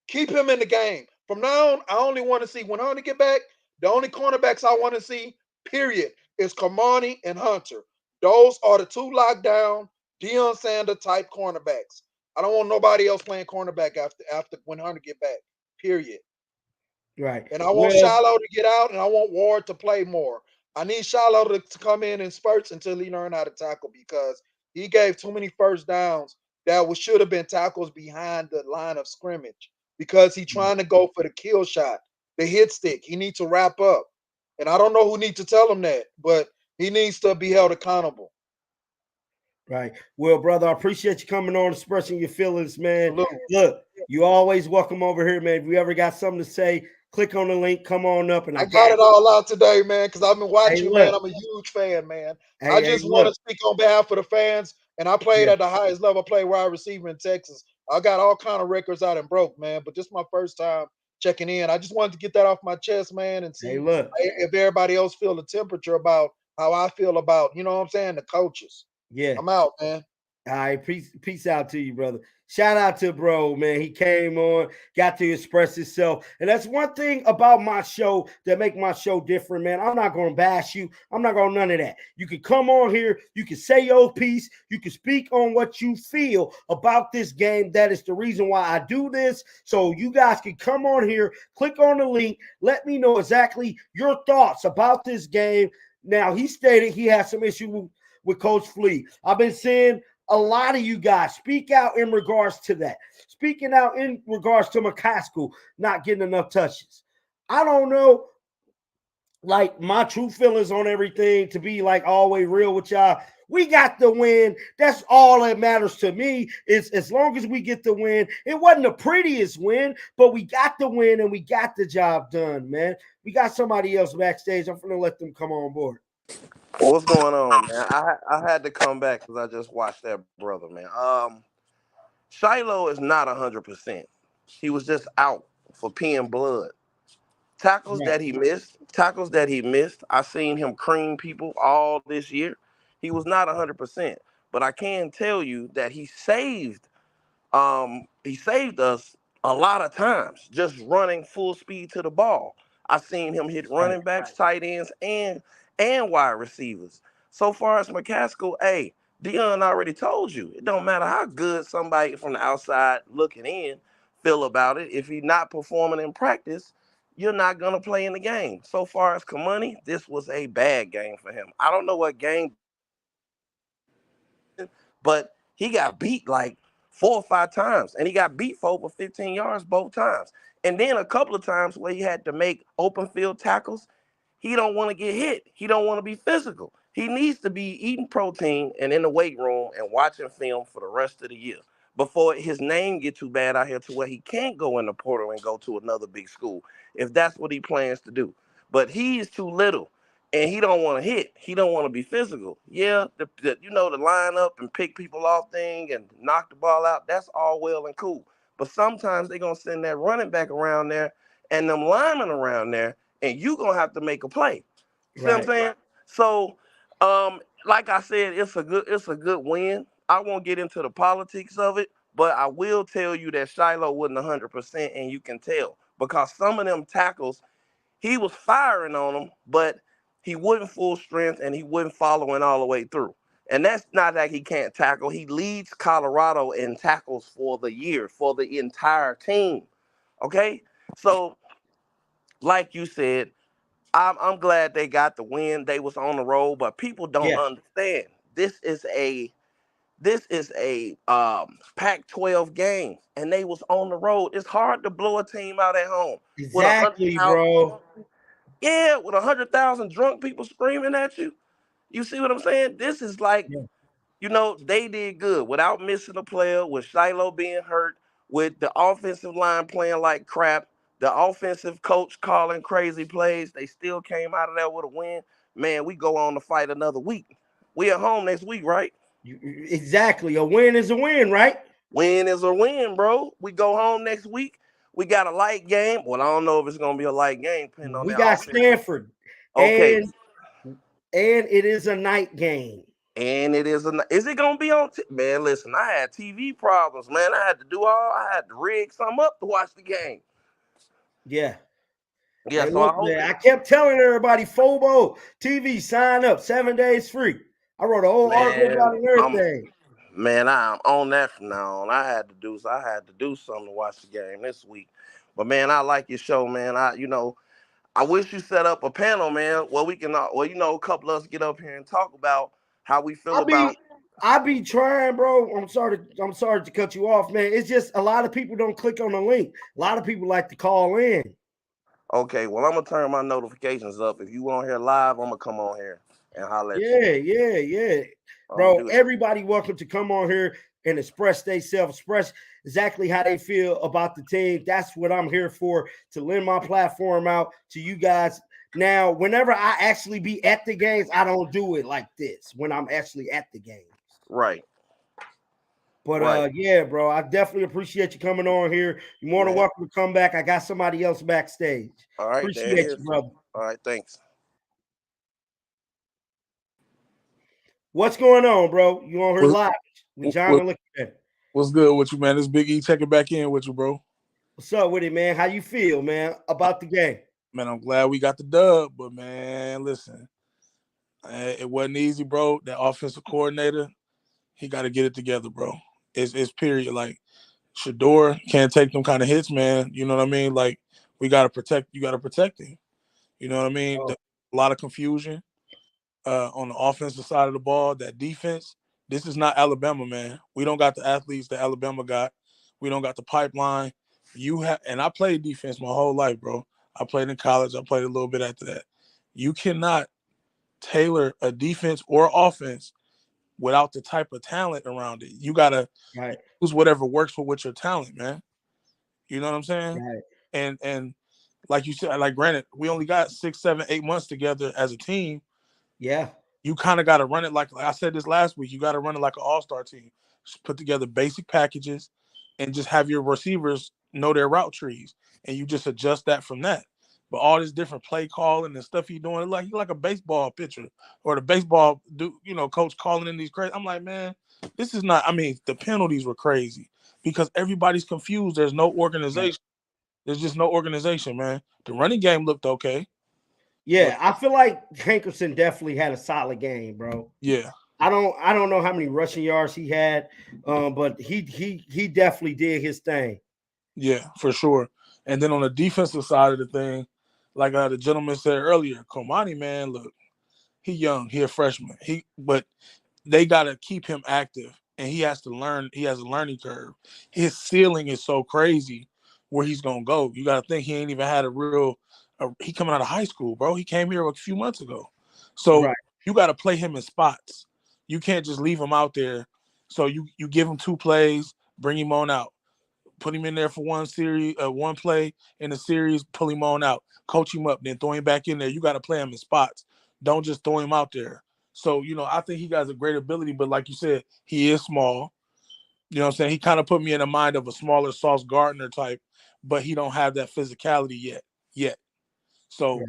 Keep him in the game. From now on, I only want to see when Hunter get back. The only cornerbacks I want to see, period, is Kamani and Hunter. Those are the two lockdown Deion Sander type cornerbacks. I don't want nobody else playing cornerback after when Hunter get back. Period. Right. And I want Well, Shiloh to get out, and I want Ward to play more. I need Shiloh to come in spurts until he learn how to tackle because He gave too many first downs that should have been tackles behind the line of scrimmage because he trying to go for the kill shot, the hit stick. He needs to wrap up. And I don't know who needs to tell him that, but he needs to be held accountable. Right. Well, brother, I appreciate you coming on, expressing your feelings, man. Salute. Look, you always welcome over here, man. If you ever got something to say, click on the link, come on up, and I I got got it all out today, man, because I've been Hey, watching you, man. look. I'm a huge fan, man. I Hey, just want look. to speak on behalf of the fans, and I played Yeah. at the highest level. I played wide receiver in Texas. I got all kind of records out and broke, man, but this is my first time checking in. I just wanted to get that off my chest, man, and Hey, see look. if everybody else feel the temperature about how I feel about, you know what I'm saying, the coaches. Yeah. I'm out, man. All right, peace out to you, brother. Shout out to bro, man. He came on, got to express himself. And that's one thing about my show that make my show different, man. I'm not going to bash you. I'm not going to none of that. You can come on here. You can say your piece. You can speak on what you feel about this game. That is the reason why I do this. So you guys can come on here, click on the link. Let me know exactly your thoughts about this game. Now, he stated he has some issue with Coach Flea. I've been seeing a lot of you guys speak out in regards to that. Speaking out in regards to McCaskill not getting enough touches. I don't know, like, my true feelings on everything, to be like always real with y'all. We got the win. That's all that matters to me, is as long as we get the win. It wasn't the prettiest win, but we got the win and we got the job done, man. We got somebody else backstage. I'm going to let them come on board. Well, what's going on, man? I had to come back because I just watched that brother, man. Shiloh is not 100%. He was just out for peeing blood. Right. Tackles that he missed. I seen him cream people all this year. He was not 100%, but I can tell you that he saved us a lot of times just running full speed to the ball. I seen him hit Right. running backs, tight ends, and wide receivers. So far as McCaskill, hey, Dion already told you it don't matter how good somebody from the outside looking in feel about it. If he's not performing in practice, you're not gonna play in the game. So far as Kamani, this was a bad game for him. I don't know what game, but he got beat like 4 or 5 times, and he got beat for over 15 yards both times. And then a couple of times where he had to make open field tackles, he don't want to get hit. He don't want to be physical. He needs to be eating protein and in the weight room and watching film for the rest of the year before his name get too bad out here to where he can't go in the portal and go to another big school if that's what he plans to do. But he is too little and he don't want to hit. He don't want to be physical. Yeah, the line up and pick people off thing and knock the ball out. That's all well and cool. But sometimes they're gonna send that running back around there and them linemen around there, and you gonna have to make a play. See what I'm Right. saying? So, like I said, it's a good win. I won't get into the politics of it, but I will tell you that Shiloh wasn't 100%, and you can tell because some of them tackles he was firing on them, but he wasn't full strength and he wasn't following all the way through. And that's not that he can't tackle. He leads Colorado in tackles for the year, for the entire team. Okay? So, like you said, I'm glad they got the win. They was on the road, but people don't Yeah. understand. This is a Pac-12 game, and they was on the road. It's hard to blow a team out at home with a hundred Exactly, thousand. bro. Yeah, with 100,000 drunk people screaming at you. You see what I'm saying? This is like, Yeah. they did good without missing a player, with Shiloh being hurt, with the offensive line playing like crap, the offensive coach calling crazy plays. They still came out of there with a win. Man, we go on to fight another week. We at home next week, right? Exactly. A win is a win, right? Win is a win, bro. We go home next week. We got a light game. Well, I don't know if it's gonna be a light game, depending on We their got offense. Stanford, Okay, and it is a night game. and it is is it gonna be on? Man, listen, I had TV problems, man. I had to rig something up to watch the game. Yeah. Yeah, Hey, so I look, hope man, I kept telling everybody, FOBO TV, sign up, 7 days free. I wrote a whole article man, about it and everything. I'm on that from now on. I had to do something to watch the game this week. But man, I like your show, man. I wish you set up a panel, man, where we can, a couple of us get up here and talk about how we feel I'll be about. I be trying, bro. I'm sorry to cut you off, man. It's just a lot of people don't click on the link. A lot of people like to call in. Okay, well I'm gonna turn my notifications up. If you on here live, I'm gonna come on here and holler at you. Yeah. I'm gonna Bro, do that. everybody welcome to come on here and express themselves, express exactly how they feel about the team. That's what I'm here for, to lend my platform out to you guys. Now, whenever I actually be at the games, I don't do it like this when I'm actually at the games. Right. But yeah, bro, I definitely appreciate you coming on here. You're more than Man. welcome to come back. I got somebody else backstage. All right, there it Appreciate is. you, brother. All right, thanks. What's going on, bro? You on here What, live with John what, and Liquid. what's good with you, man? This Big E checking back in with you, bro. What's up with it, man? How you feel, man, about the game? Man, I'm glad we got the dub, but man, listen, it wasn't easy, bro. That offensive coordinator, he got to get it together, bro. It's period. Like Shador can't take them kind of hits, man. You know what I mean? Like we got to protect. You got to protect him. You know what I mean? Oh. A lot of confusion on the offensive side of the ball. That defense. This is not Alabama, man. We don't got the athletes that Alabama got. We don't got the pipeline. You have, and I played defense my whole life, bro. I played in college. I played a little bit after that. You cannot tailor a defense or offense without the type of talent around it. You gotta use whatever works for with your talent, man. You know what I'm saying? Right. And like you said, like granted, we only got 6, 7, 8 months together as a team. Yeah. You kind of got to run it like I said this last week. You got to run it like an all-star team. Just put together basic packages and just have your receivers know their route trees, and you just adjust that from that. But all this different play calling and stuff he doing, like a baseball pitcher or the baseball coach calling in these crazy. I'm like, man, this is not. I mean, the penalties were crazy because everybody's confused. There's no organization. There's just no organization, man. The running game looked okay. Yeah, I feel like Hankerson definitely had a solid game, bro. Yeah. I don't know how many rushing yards he had, but he definitely did his thing. Yeah, for sure. And then on the defensive side of the thing, like the gentleman said earlier, Komani, man, look, he young, he a freshman. But they gotta keep him active, and he has to learn. He has a learning curve. His ceiling is so crazy where he's gonna go. You gotta think he ain't even had he coming out of high school, bro. He came here a few months ago, so you got to play him in spots. You can't just leave him out there. So you give him 2 plays, bring him on out. Put him in there for one play in the series, pull him on out, coach him up, then throw him back in there. You got to play him in spots. Don't just throw him out there. So, I think he has a great ability, but like you said, he is small. You know what I'm saying? He kind of put me in the mind of a smaller Sauce Gardner type, but he don't have that physicality yet. So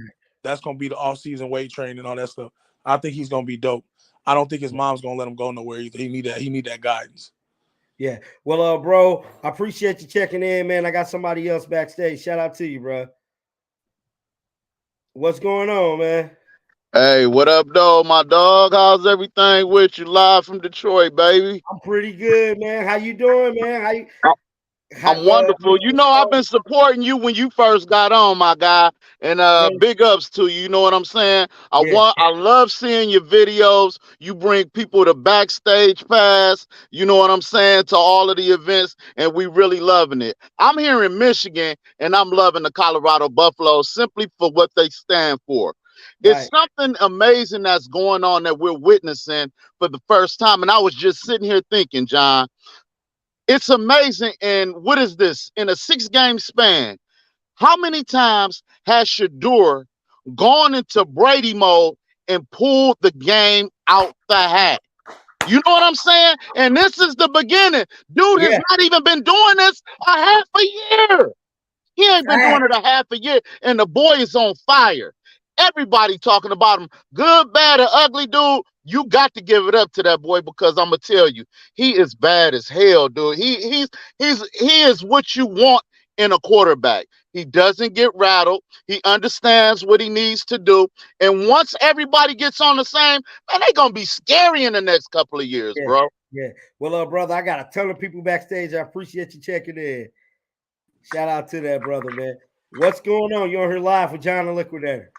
that's going to be the off-season weight training and all that stuff. I think he's going to be dope. I don't think his mom's going to let him go nowhere either. He need that guidance. Yeah. Well, bro, I appreciate you checking in, man. I got somebody else backstage. Shout out to you, bro. What's going on, man? Hey, what up, though, my dog? How's everything with you? Live from Detroit, baby. I'm pretty good, man. How you doing, man? I'm wonderful. I've been supporting you when you first got on, my guy. And big ups to you. You know what I'm saying? I love seeing your videos. You bring people to backstage pass. You know what I'm saying? To all of the events, and we really loving it. I'm here in Michigan, and I'm loving the Colorado Buffaloes simply for what they stand for. It's something amazing that's going on that we're witnessing for the first time. And I was just sitting here thinking, John, it's amazing. And what is this? In a 6-game span, how many times has Shador gone into Brady mode and pulled the game out the hat? You know what I'm saying? And this is the beginning. Dude has not even been doing this a half a year. He ain't been doing it a half a year, and the boy is on fire. Everybody talking about him. Good, bad, or ugly, dude. You got to give it up to that boy because I'm gonna tell you, he is bad as hell, dude. He is what you want in a quarterback. He doesn't get rattled. He understands what he needs to do. And once everybody gets on the same, man, they gonna be scary in the next couple of years, bro. Yeah. Well, brother, I got a ton of people backstage. I appreciate you checking in. Shout out to that brother, man. What's going on? You're on here live with John the Liquidator.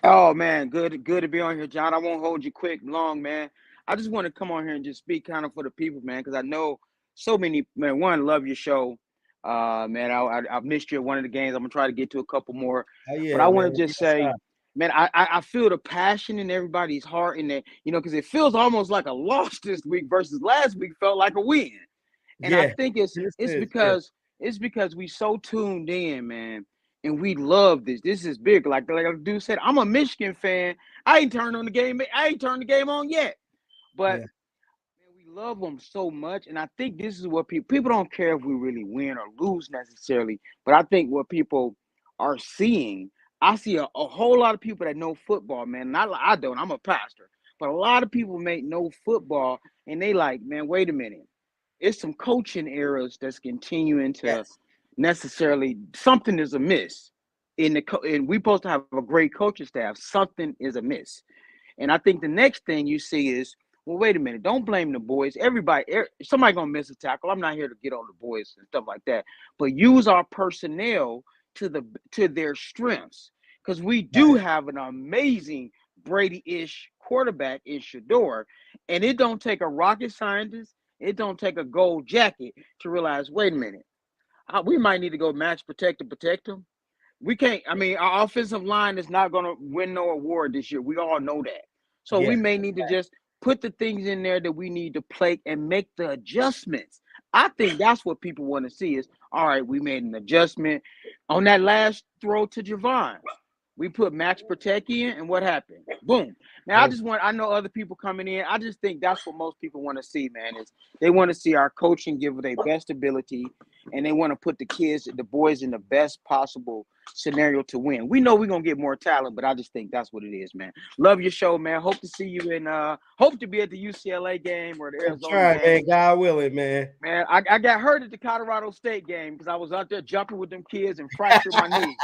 Oh man, good to be on here, John. I won't hold you long, man. I just want to come on here and just speak kind of for the people, man, because I know so many, man. One, love your show. Man, I've missed you at one of the games. I'm gonna try to get to a couple more. Oh But yeah, I man. want to just say, man, I feel the passion in everybody's heart in that, because it feels almost like a loss this week versus last week felt like a win. And I Yeah. think it's because we so tuned in, man, and we love this. This is big. Like the dude said, I'm a Michigan fan. I ain't turned the game on yet. But Yeah. man, we love them so much, and I think this is what people don't care if we really win or lose necessarily. But I think what people are seeing, I see a whole lot of people that know football, man. And I don't. I'm a pastor, but a lot of people may know football, and they like, man, wait a minute. It's some coaching errors that's continuing to necessarily something is amiss and we supposed to have a great coaching staff. Something is amiss. And I think the next thing you see is, well, wait a minute, don't blame the boys. Somebody gonna miss a tackle. I'm not here to get on the boys and stuff like that, but use our personnel to their strengths, because we do have an amazing Brady-ish quarterback in Shador, and it don't take a rocket scientist, it don't take a gold jacket to realize, wait a minute, we might need to go match protect him. We can't. I mean, our offensive line is not going to win no award this year. We all know that. So we may need to just put the things in there that we need to play and make the adjustments. I think that's what people want to see is, all right, we made an adjustment on that last throw to Javon. We put Max Protect in, and what happened? Boom. Now, I know other people coming in. I just think that's what most people want to see, man, is they want to see our coaching give their best ability, and they want to put the boys in the best possible scenario to win. We know we're going to get more talent, but I just think that's what it is, man. Love your show, man. Hope to see you hope to be at the UCLA game or the Arizona game. Man. God willing, man. Man, I got hurt at the Colorado State game because I was out there jumping with them kids and fractured my knee.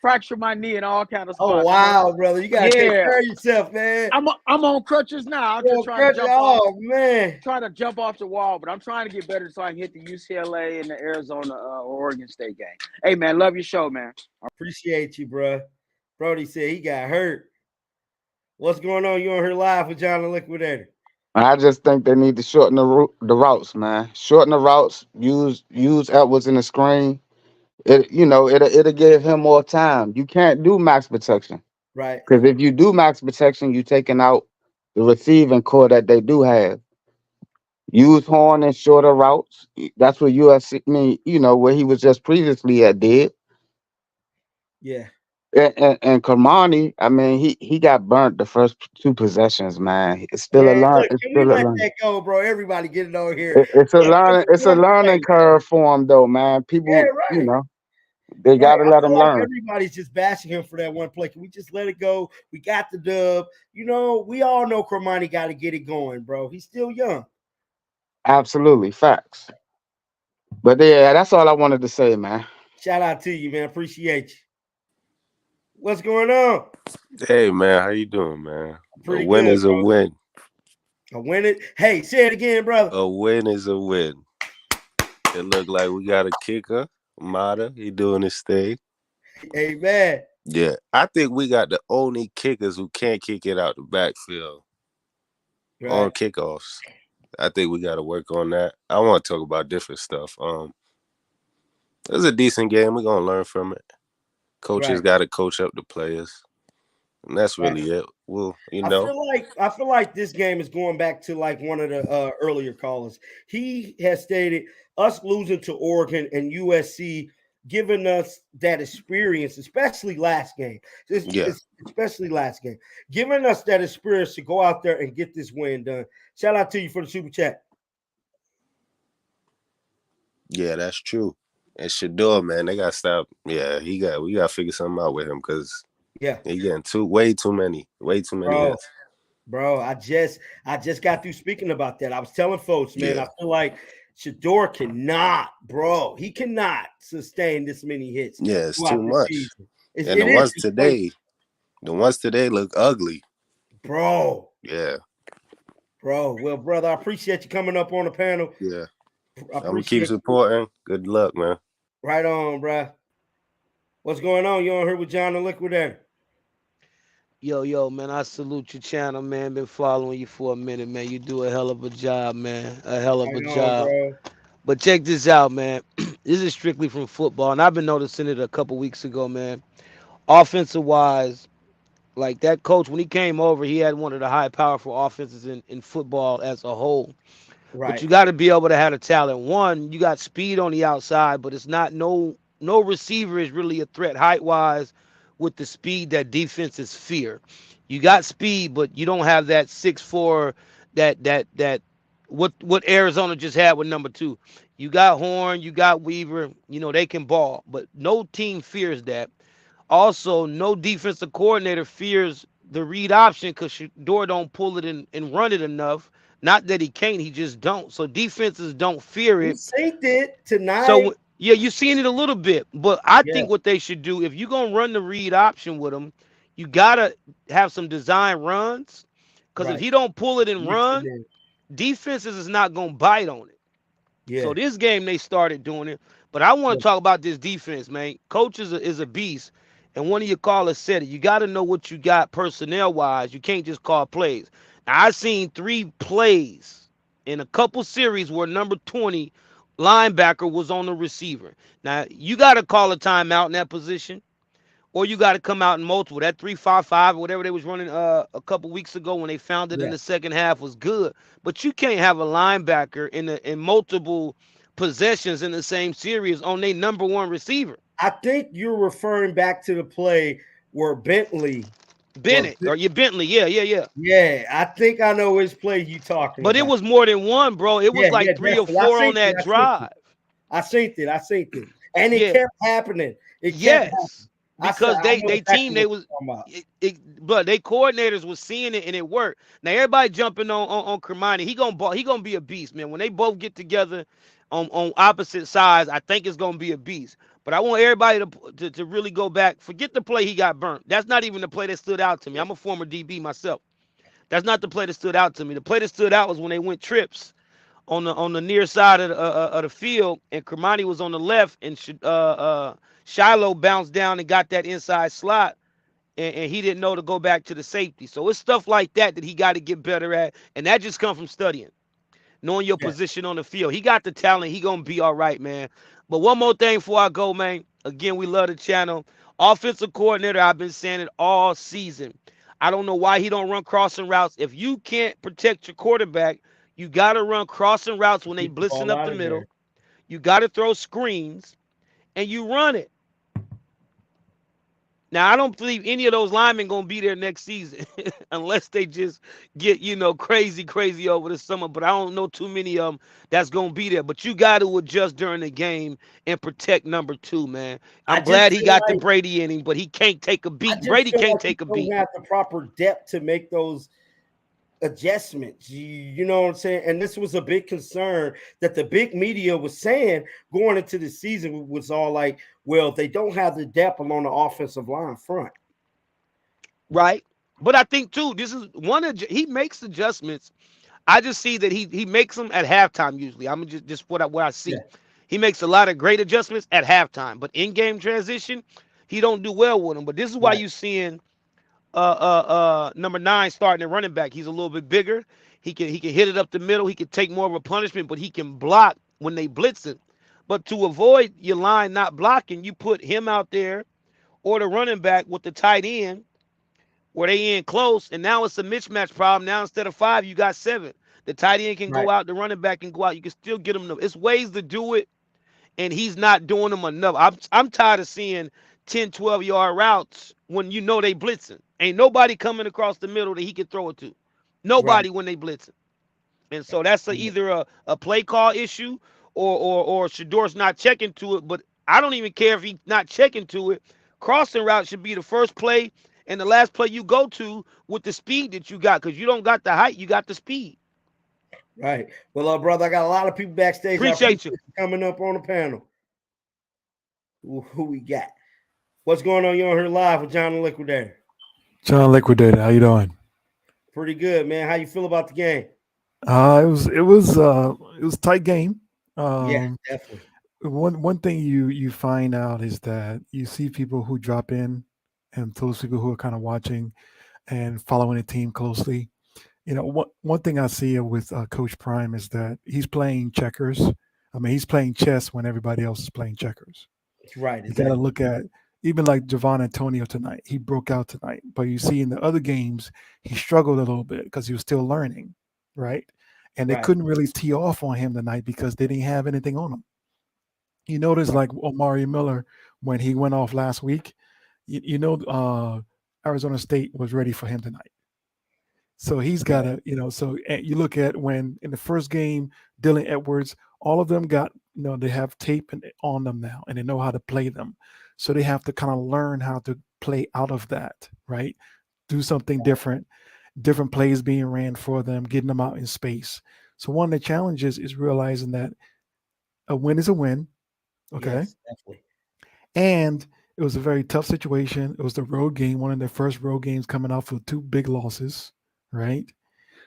Fracture my knee in all kind of spots. Oh wow, brother! You gotta take care of yourself, man. I'm on crutches now. I'm just trying to jump off. Oh man, trying to jump off the wall, but I'm trying to get better so I can hit the UCLA and the Arizona or Oregon State game. Hey man, love your show, man. I appreciate you, bro. Brody said he got hurt. What's going on? You on here live with John the Liquidator? I just think they need to shorten the routes, man. Shorten the routes. Use Edwards in the screen. It'll give him more time. You can't do max protection. Right. Because if you do max protection, you're taking out the receiving core that they do have. Use Horn in shorter routes. That's what USC, where he was just previously at did. Yeah. And Kamani, I mean, he got burnt the first two possessions, man. It's still a learn. Look, can we let that go, bro? Everybody get it on here. It's a learning curve for him, though, man. People, they gotta let him learn. Everybody's just bashing him for that one play. Can we just let it go? We got the dub. We all know Kamani got to get it going, bro. He's still young. Absolutely, facts. But yeah, that's all I wanted to say, man. Shout out to you, man. Appreciate you. What's going on? Hey, man. How you doing, man? Pretty a win good, is a win. A win it. Hey, say it again, brother. A win is a win. It look like we got a kicker, Mata. He doing his thing. Amen. Yeah, I think we got the only kickers who can't kick it out the backfield on kickoffs. I think we got to work on that. I want to talk about different stuff. It was a decent game. We're gonna learn from it. Coaches got to coach up the players, and that's really it. Well, I feel like this game is going back to like one of the earlier callers. He has stated us losing to Oregon and USC, giving us that experience, especially last game. Especially last game, giving us that experience to go out there and get this win done. Shout out to you for the super chat. Yeah, that's true. And Shador, man, they got to stop. Yeah, we got to figure something out with him because he getting way too many hits. Bro, I just got through speaking about that. I was telling folks, man, I feel like Shador cannot sustain this many hits. Yeah, it's too much. And the ones today look ugly. Bro. Yeah. Bro, well, brother, I appreciate you coming up on the panel. Yeah. I'm going to keep supporting. Good luck, man. Right on, bro. What's going on? You on here with John the Liquidator? Yo, man, I salute your channel, man. Been following you for a minute, man. You do a hell of a job, man. A hell of a Hang on, job. bro. But check this out, man. This is strictly from football, and I've been noticing it a couple weeks ago, man. Offensive wise, like that coach, when he came over, he had one of the high powerful offenses in football as a whole. But Right. you got to be able to have the talent. One, you got speed on the outside, but it's not no receiver is really a threat height wise with the speed that defenses fear. You got speed, but you don't have that 6'4", that what Arizona just had with number two. You got Horn, you got Weaver, they can ball, but no team fears that. Also, no defensive coordinator fears the read option because Shador don't pull it and run it enough. Not that he can't, he just don't. So defenses don't fear We it. synced it tonight. So yeah, you've seen it a little bit, but I Yeah. think what they should do if you're gonna run the read option with him, you gotta have some design runs. Because if Right. he don't pull it and Mix it run, in. defenses is not gonna bite on it. So Yeah. this game they started doing it, but I want Yeah. to talk about this defense, man. Coach is a beast, and one of your callers said it. You got to know what you got personnel wise. You can't just call plays. Now I seen 3 plays in a couple series where number 20 linebacker was on the receiver. Now you got to call a timeout in that position, or you got to come out in multiple. That 3-5-5 or whatever they was running a couple weeks ago when they found it in Yeah. the second half was good. But you can't have a linebacker in multiple possessions in the same series on their number one receiver. I think you're referring back to the play where Bennett or your Bentley, yeah. yeah, I think I know which play you talking But it about. was more than one, bro. It was Yeah, like 3 or definitely. I 4 synced on it. that drive. I synced it. I synced it. And it Yeah. kept happening. It kept happening. Yes, because I know they team exactly they what was you're talking about. but they coordinators was seeing it and it worked. Now everybody jumping on Kermani. He gonna be a beast, man. When they both get together on opposite sides, I think it's gonna be a beast. But I want everybody to really go back. Forget the play he got burnt. That's not even the play that stood out to me. I'm a former DB myself. That's not the play that stood out to me. The play that stood out was when they went trips on the near side of the field, and Kermani was on the left, and Shiloh bounced down and got that inside slot, and he didn't know to go back to the safety. So it's stuff like that he got to get better at, and that just comes from studying, knowing your Yeah. position on the field. He got the talent. He gonna be all right, man. But one more thing before I go, man. Again, we love the channel. Offensive coordinator, I've been saying it all season. I don't know why he don't run crossing routes. If you can't protect your quarterback, you got to run crossing routes when they Get the blitzing ball up the out of there. middle. You got to throw screens, and you run it. Now, I don't believe any of those linemen going to be there next season unless they just get, crazy over the summer. But I don't know too many of them that's going to be there. But you got to adjust during the game and protect number 2, man. I I'm just glad he feel got the like Brady inning, but he can't take a I beat. just Brady feel can't like you take a don't beat. have the proper depth to make those adjustments. You know what I'm saying? And this was a big concern that the big media was saying going into the season was all like, well, they don't have the depth along the offensive line front. Right. But I think, too, this is he makes adjustments. I just see that he makes them at halftime usually. I'm just what I see. Yeah. He makes a lot of great adjustments at halftime, but in game transition, he don't do well with them. But this is why Right. you seeing number 9 starting at running back. He's a little bit bigger. He can hit it up the middle. He can take more of a punishment, but he can block when they blitz it. But to avoid your line not blocking, you put him out there or the running back with the tight end where they in close, and now it's a mismatch problem. Now instead of 5, you got 7. The tight end can Right. go out, the running back can go out. You can still get him. It's ways to do it, and he's not doing them enough. I'm tired of seeing 10, 12-yard routes when you know they blitzing. Ain't nobody coming across the middle that he can throw it to. Right. Nobody when they blitzing. And so that's either a play call issue or Shador's not checking to it. But I don't even care if he's not checking to it. Crossing route should be the first play and the last play you go to with the speed that you got, because you don't got the height, you got the speed. Right. Well, brother, I got a lot of people backstage. Appreciate you coming up on the panel. Who we got? What's going on? You on here live with John the Liquidator? John Liquidator, how you doing? Pretty good, man. How you feel about the game? It was a tight game. Yeah, definitely. One thing you find out is that you see people who drop in, and those people who are kind of watching, and following the team closely. One thing I see with Coach Prime is that he's playing checkers. I mean, he's playing chess when everybody else is playing checkers. Right, You got to exactly. look at even like Javon Antonio tonight. He broke out tonight, but you see in the other games he struggled a little bit because he was still learning, right? And they Right, couldn't really tee off on him tonight because they didn't have anything on him. You notice right, like Omari Miller when he went off last week. Arizona State was ready for him tonight. So he's got right, to, so you look at when in the first game, Dylan Edwards, all of them got, they have tape on them now and they know how to play them. So they have to kind of learn how to play out of that, right? Do something different plays being ran for them, getting them out in space. So one of the challenges is realizing that a win is a win, okay? yes, definitely. And it was a very tough situation. It was the road game, one of their first road games coming off with two big losses, right?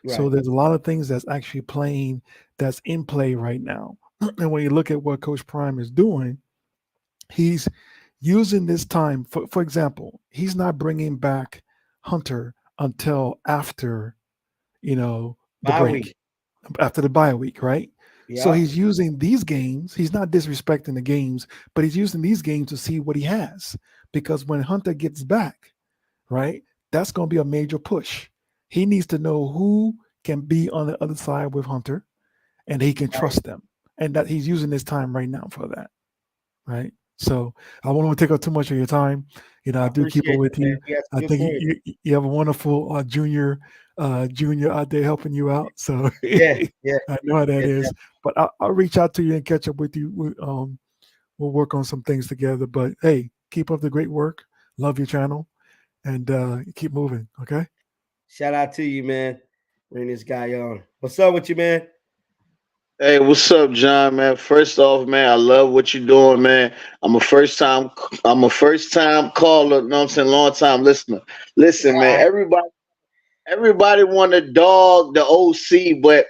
So Right, there's a lot of things that's actually playing that's in play right now. And when you look at what Coach Prime is doing, he's using this time. For example, he's not bringing back Hunter until after the bye week. break, after the bye week, right? So Yeah, he's using these games. He's not disrespecting the games, but he's using these games to see what he has. Because when Hunter gets back, right, that's going to be a major push. He needs to know who can be on the other side with Hunter and he can right. trust them. And that he's using this time right now for that, right? So I won't take up too much of your time. I I do keep up appreciate with you, man. you. You got I some good think points. you have a wonderful junior out there helping you out. So Yeah, yeah, I know how that yeah, is. But I'll reach out to you and catch up with you. We'll work on some things together. But hey, keep up the great work. Love your channel and keep moving. Okay. shout out to you, man. Bring this guy on. What's up with you, man? Hey, what's up, John, man? First off, man, I love what you're doing, man. I'm a first time caller, you know what I'm saying, long time listener. Listen, All man, right. everybody want to dog the OC, but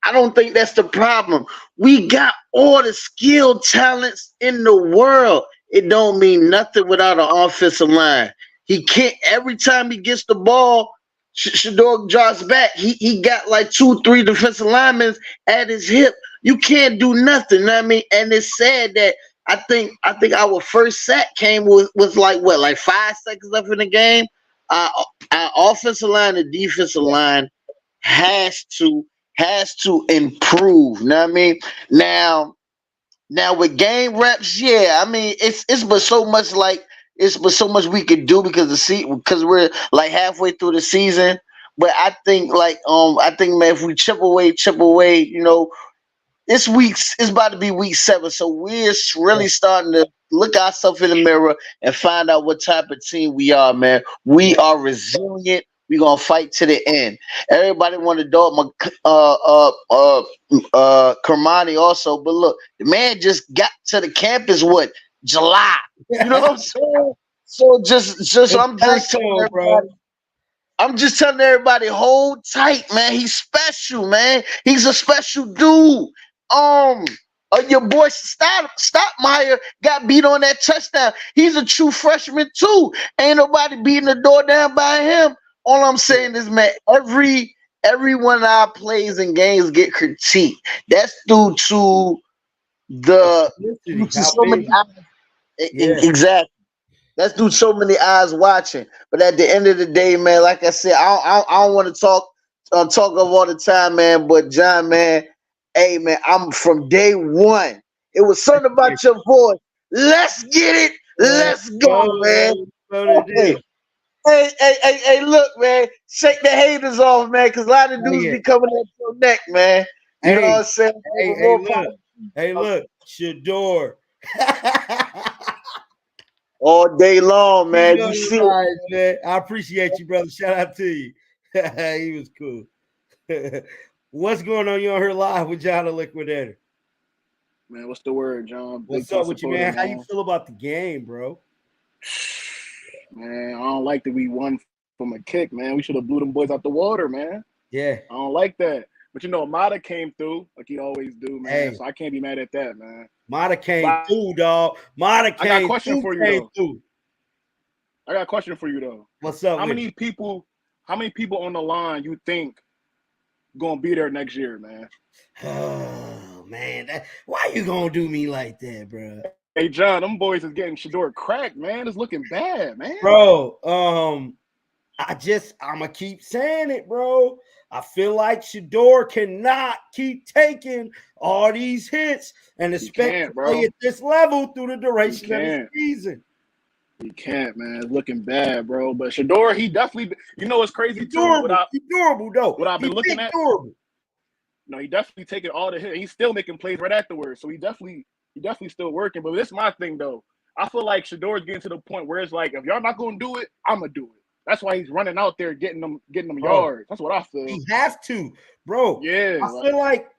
I don't think that's the problem. We got all the skilled talents in the world. It don't mean nothing without an offensive line. He can't every time he gets the ball, Shador drops back. He got like two, three defensive linemen at his hip. You can't do nothing. You know what I mean? And it's sad that I think our first sack came with like what, like 5 seconds left in the game. Uh, our offensive line and defensive line has to has to improve. You know what I mean? Now with game reps, yeah, I mean it's but so much like it's but so much we could do because we're like halfway through the season. But I think I think man, if we chip away, it's about to be week 7, so we're Yeah, really starting to look ourselves in the mirror and find out what type of team we are, man. We yeah, are resilient. We're gonna fight to the end. Everybody want to dog Kermani also, but look, the man just got to the campus July. You know what I'm saying? So just it's I'm time just telling soon, bro. everybody. I'm just telling everybody, hold tight, man. He's special, man. He's a special dude. Um, your boy Stockmeyer got beat on that touchdown. He's a true freshman too. Ain't nobody beating the door down by him. All I'm Yeah, saying is, man, every one of our plays and games get critiqued. That's the due publicity, to how so many big? Yeah, exactly. That's due to so many eyes watching. But at the end of the day, man, like I said, I don't want to talk of all the time, man. But John, man, hey, man, I'm from day one. It was something about your voice. Let's get it. Let's go, go, man. man. Know the Hey, deal. hey, look, man. Shake the haters off, man, because a lot of Oh dudes yeah. be coming at your neck, man. You know what Hey, I'm saying? hey, But hey, more look. Hey, power look. Shador. all day long, You man. know You the see it. vibes, man. I appreciate you, brother. Shout out to you. He was cool. What's going on? You on her live with John the Liquidator? Man, what's the word, John? Big What's time up with you, supporter, man? How you man. feel about the game, bro? Man, I don't like that we won from a kick, man. We should have blew them boys out the water, man. Yeah. I don't like that. But Mata came through like he always do, man. Hey, So I can't be mad at that, man. Mata came But through, dog. Mata I got a came question through, for you came though. through. I got a question for you though. What's up How with it? many people how many people on the line you think gonna be there next year, man? Oh man, why you gonna do me like that, bro? Hey John, them boys is getting Shador cracked, man. It's looking bad, man. Bro, I'ma keep saying it, bro. I feel like Shador cannot keep taking all these hits and expect to play at this level through the duration of the season. He can't, man. It's looking bad, bro. But Shador, he definitely, you know, what's crazy He's too. durable. He's durable though. What I've been looking at. Durable. No, he definitely taking all the hits. He's still making plays right afterwards. So he definitely still working. But this is my thing though. I feel like Shador's getting to the point where it's like, if y'all not gonna do it, I'm gonna do it. That's why he's running out there getting them yards. That's what I feel. He has to, bro. Yeah. I feel like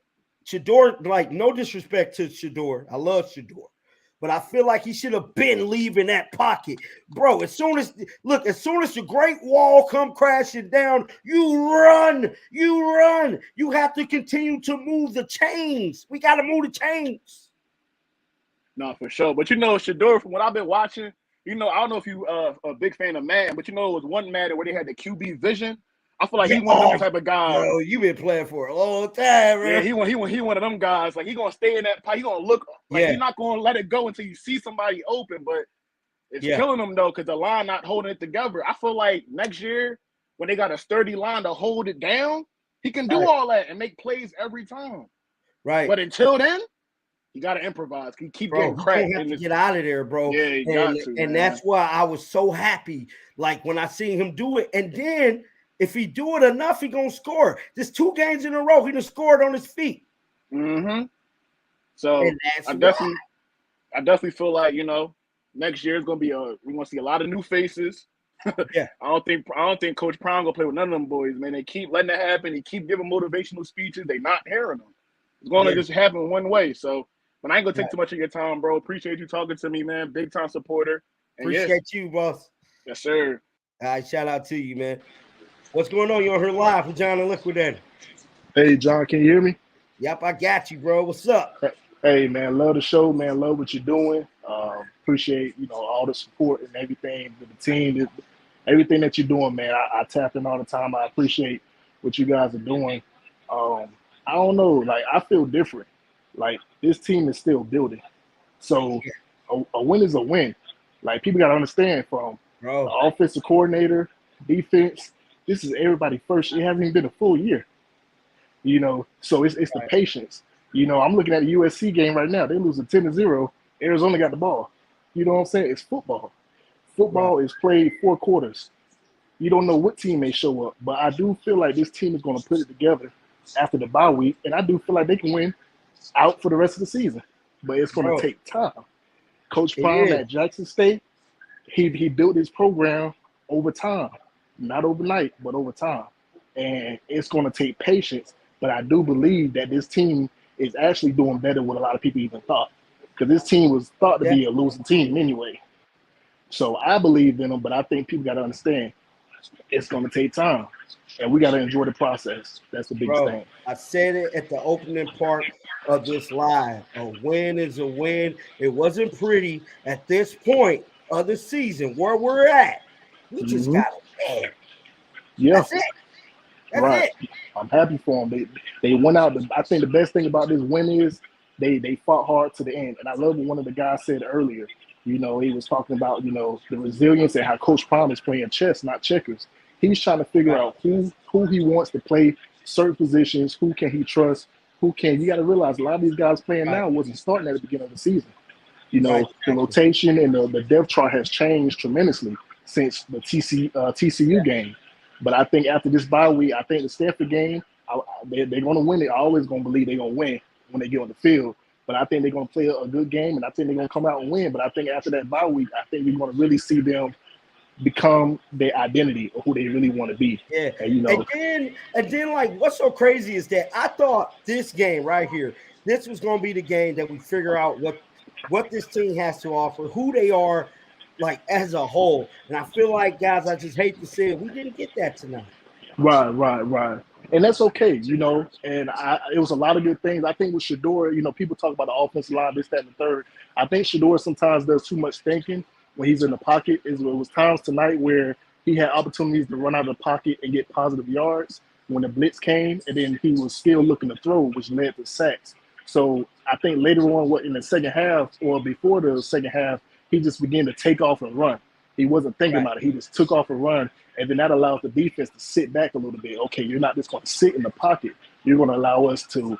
Shador, like, no disrespect to Shador. I love Shador. But I feel like he should have been leaving that pocket. Bro, as soon as the Great Wall come crashing down, you run. You have to continue to move the chains. We got to move the chains. No, for sure. But, you know, Shador, from what I've been watching, you know, I don't know if you a big fan of Madden, but, you know, it was one Madden where they had the QB vision. I feel like he's one of them type of guys. Bro, you've been playing for a long time, bro. Yeah, he one of them guys. Like, he gonna stay in that. He gonna look like he's not gonna let it go until you see somebody open. But it's killing him though, because the line not holding it together. I feel like next year when they got a sturdy line to hold it down, he can do all that and make plays every time. Right. But until then, you gotta improvise. You keep getting cracked. You have to get out of there, bro. Yeah, you got to. And that's why I was so happy, like when I seen him do it, and then. If he do it enough, he gonna score. Just 2 games in a row, he done scored on his feet. Mm-hmm. So I definitely feel like, you know, next year is gonna be we're gonna see a lot of new faces. Yeah. I don't think Coach Prime gonna play with none of them boys, man. They keep letting it happen. He keep giving motivational speeches. They not hearing them. It's gonna just happen one way. So, but I ain't gonna take too much of your time, bro. Appreciate you talking to me, man. Big time supporter. And appreciate you, boss. Yes, sir. All right, shout out to you, man. What's going on? You're on here live with John and Liquidator. Hey, John, can you hear me? Yep, I got you, bro. What's up? Hey, man, love the show, man. Love what you're doing. Appreciate, you know, all the support and everything with the team, everything that you're doing, man. I tap in all the time. I appreciate what you guys are doing. I don't know, like, I feel different. Like, this team is still building. So a win is a win. Like, people got to understand from the offensive coordinator, defense, this is everybody first. It hasn't even been a full year, you know. So it's the patience. You know, I'm looking at the USC game right now. They losing 10-0. Arizona got the ball. You know what I'm saying? It's football. Football is played 4 quarters. You don't know what team may show up, but I do feel like this team is going to put it together after the bye week, and I do feel like they can win out for the rest of the season. But it's going to take time. Coach Prime at Jackson State, he built his program over time. Not overnight, but over time. And it's going to take patience. But I do believe that this team is actually doing better than what a lot of people even thought. Because this team was thought to be a losing team anyway. So I believe in them, but I think people got to understand it's going to take time. And we got to enjoy the process. That's the biggest thing. I said it at the opening part of this live. A win is a win. It wasn't pretty at this point of the season where we're at. We just got to win. Yeah. That's it. That's it. I'm happy for them. They went out. I think the best thing about this win is they fought hard to the end. And I love what one of the guys said earlier. You know, he was talking about, you know, the resilience and how Coach Prime is playing chess, not checkers. He's trying to figure out who he wants to play certain positions, who can he trust, you got to realize a lot of these guys playing now wasn't starting at the beginning of the season. You know, the rotation and the depth chart has changed tremendously since the TCU game. But I think after this bye week, I think the Stanford game, they're going to win it. I always going to believe they're going to win when they get on the field. But I think they're going to play a good game, and I think they're going to come out and win. But I think after that bye week, I think we're going to really see them become their identity or who they really want to be. Yeah. And, you know, and then like what's so crazy is that I thought this game right here, this was going to be the game that we figure out what this team has to offer, who they are, like as a whole. And I feel like, guys, I just hate to say it, we didn't get that tonight. Right. And that's okay, you know. And it was a lot of good things. I think with Shador, you know, people talk about the offensive line, this, that, and the third. I think Shador sometimes does too much thinking when he's in the pocket. It was times tonight where he had opportunities to run out of the pocket and get positive yards when the blitz came, and then he was still looking to throw, which led to sacks. So I think later on, what in the second half or before the second half, he just began to take off and run. He wasn't thinking about it. He just took off and run, and then that allows the defense to sit back a little bit. Okay, you're not just going to sit in the pocket. You're going to allow us to,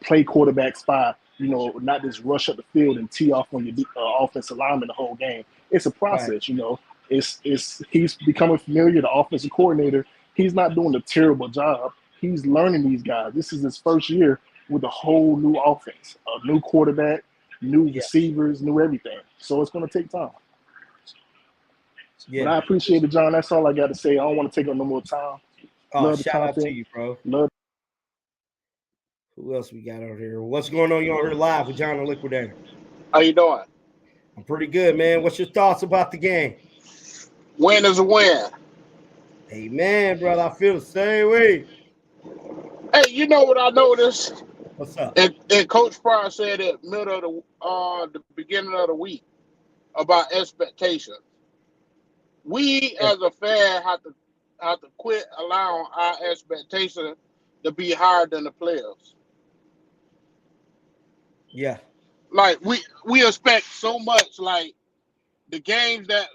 play quarterback spot. Not just rush up the field and tee off on your offensive lineman the whole game. It's a process. It's he's becoming familiar. The offensive coordinator, he's not doing a terrible job. He's learning these guys. This is his first year with a whole new offense, a new quarterback, new receivers, new everything. So it's going to take time. But I appreciate it, John. That's all I got to say. I don't want to take up no more time. Love the Shout out to content. you, bro. Love. Who else we got on here? What's going on? You're on here live with John the Liquidator. How you doing? I'm pretty good, man. What's your thoughts about the game? Win is a win. Hey, man, brother, I feel the same way. Hey, you know what I noticed? What's up? And Coach Pryor said at middle of the beginning of the week about expectations. We as a fan have to quit allowing our expectations to be higher than the players. Yeah. Like we expect so much. Like the games that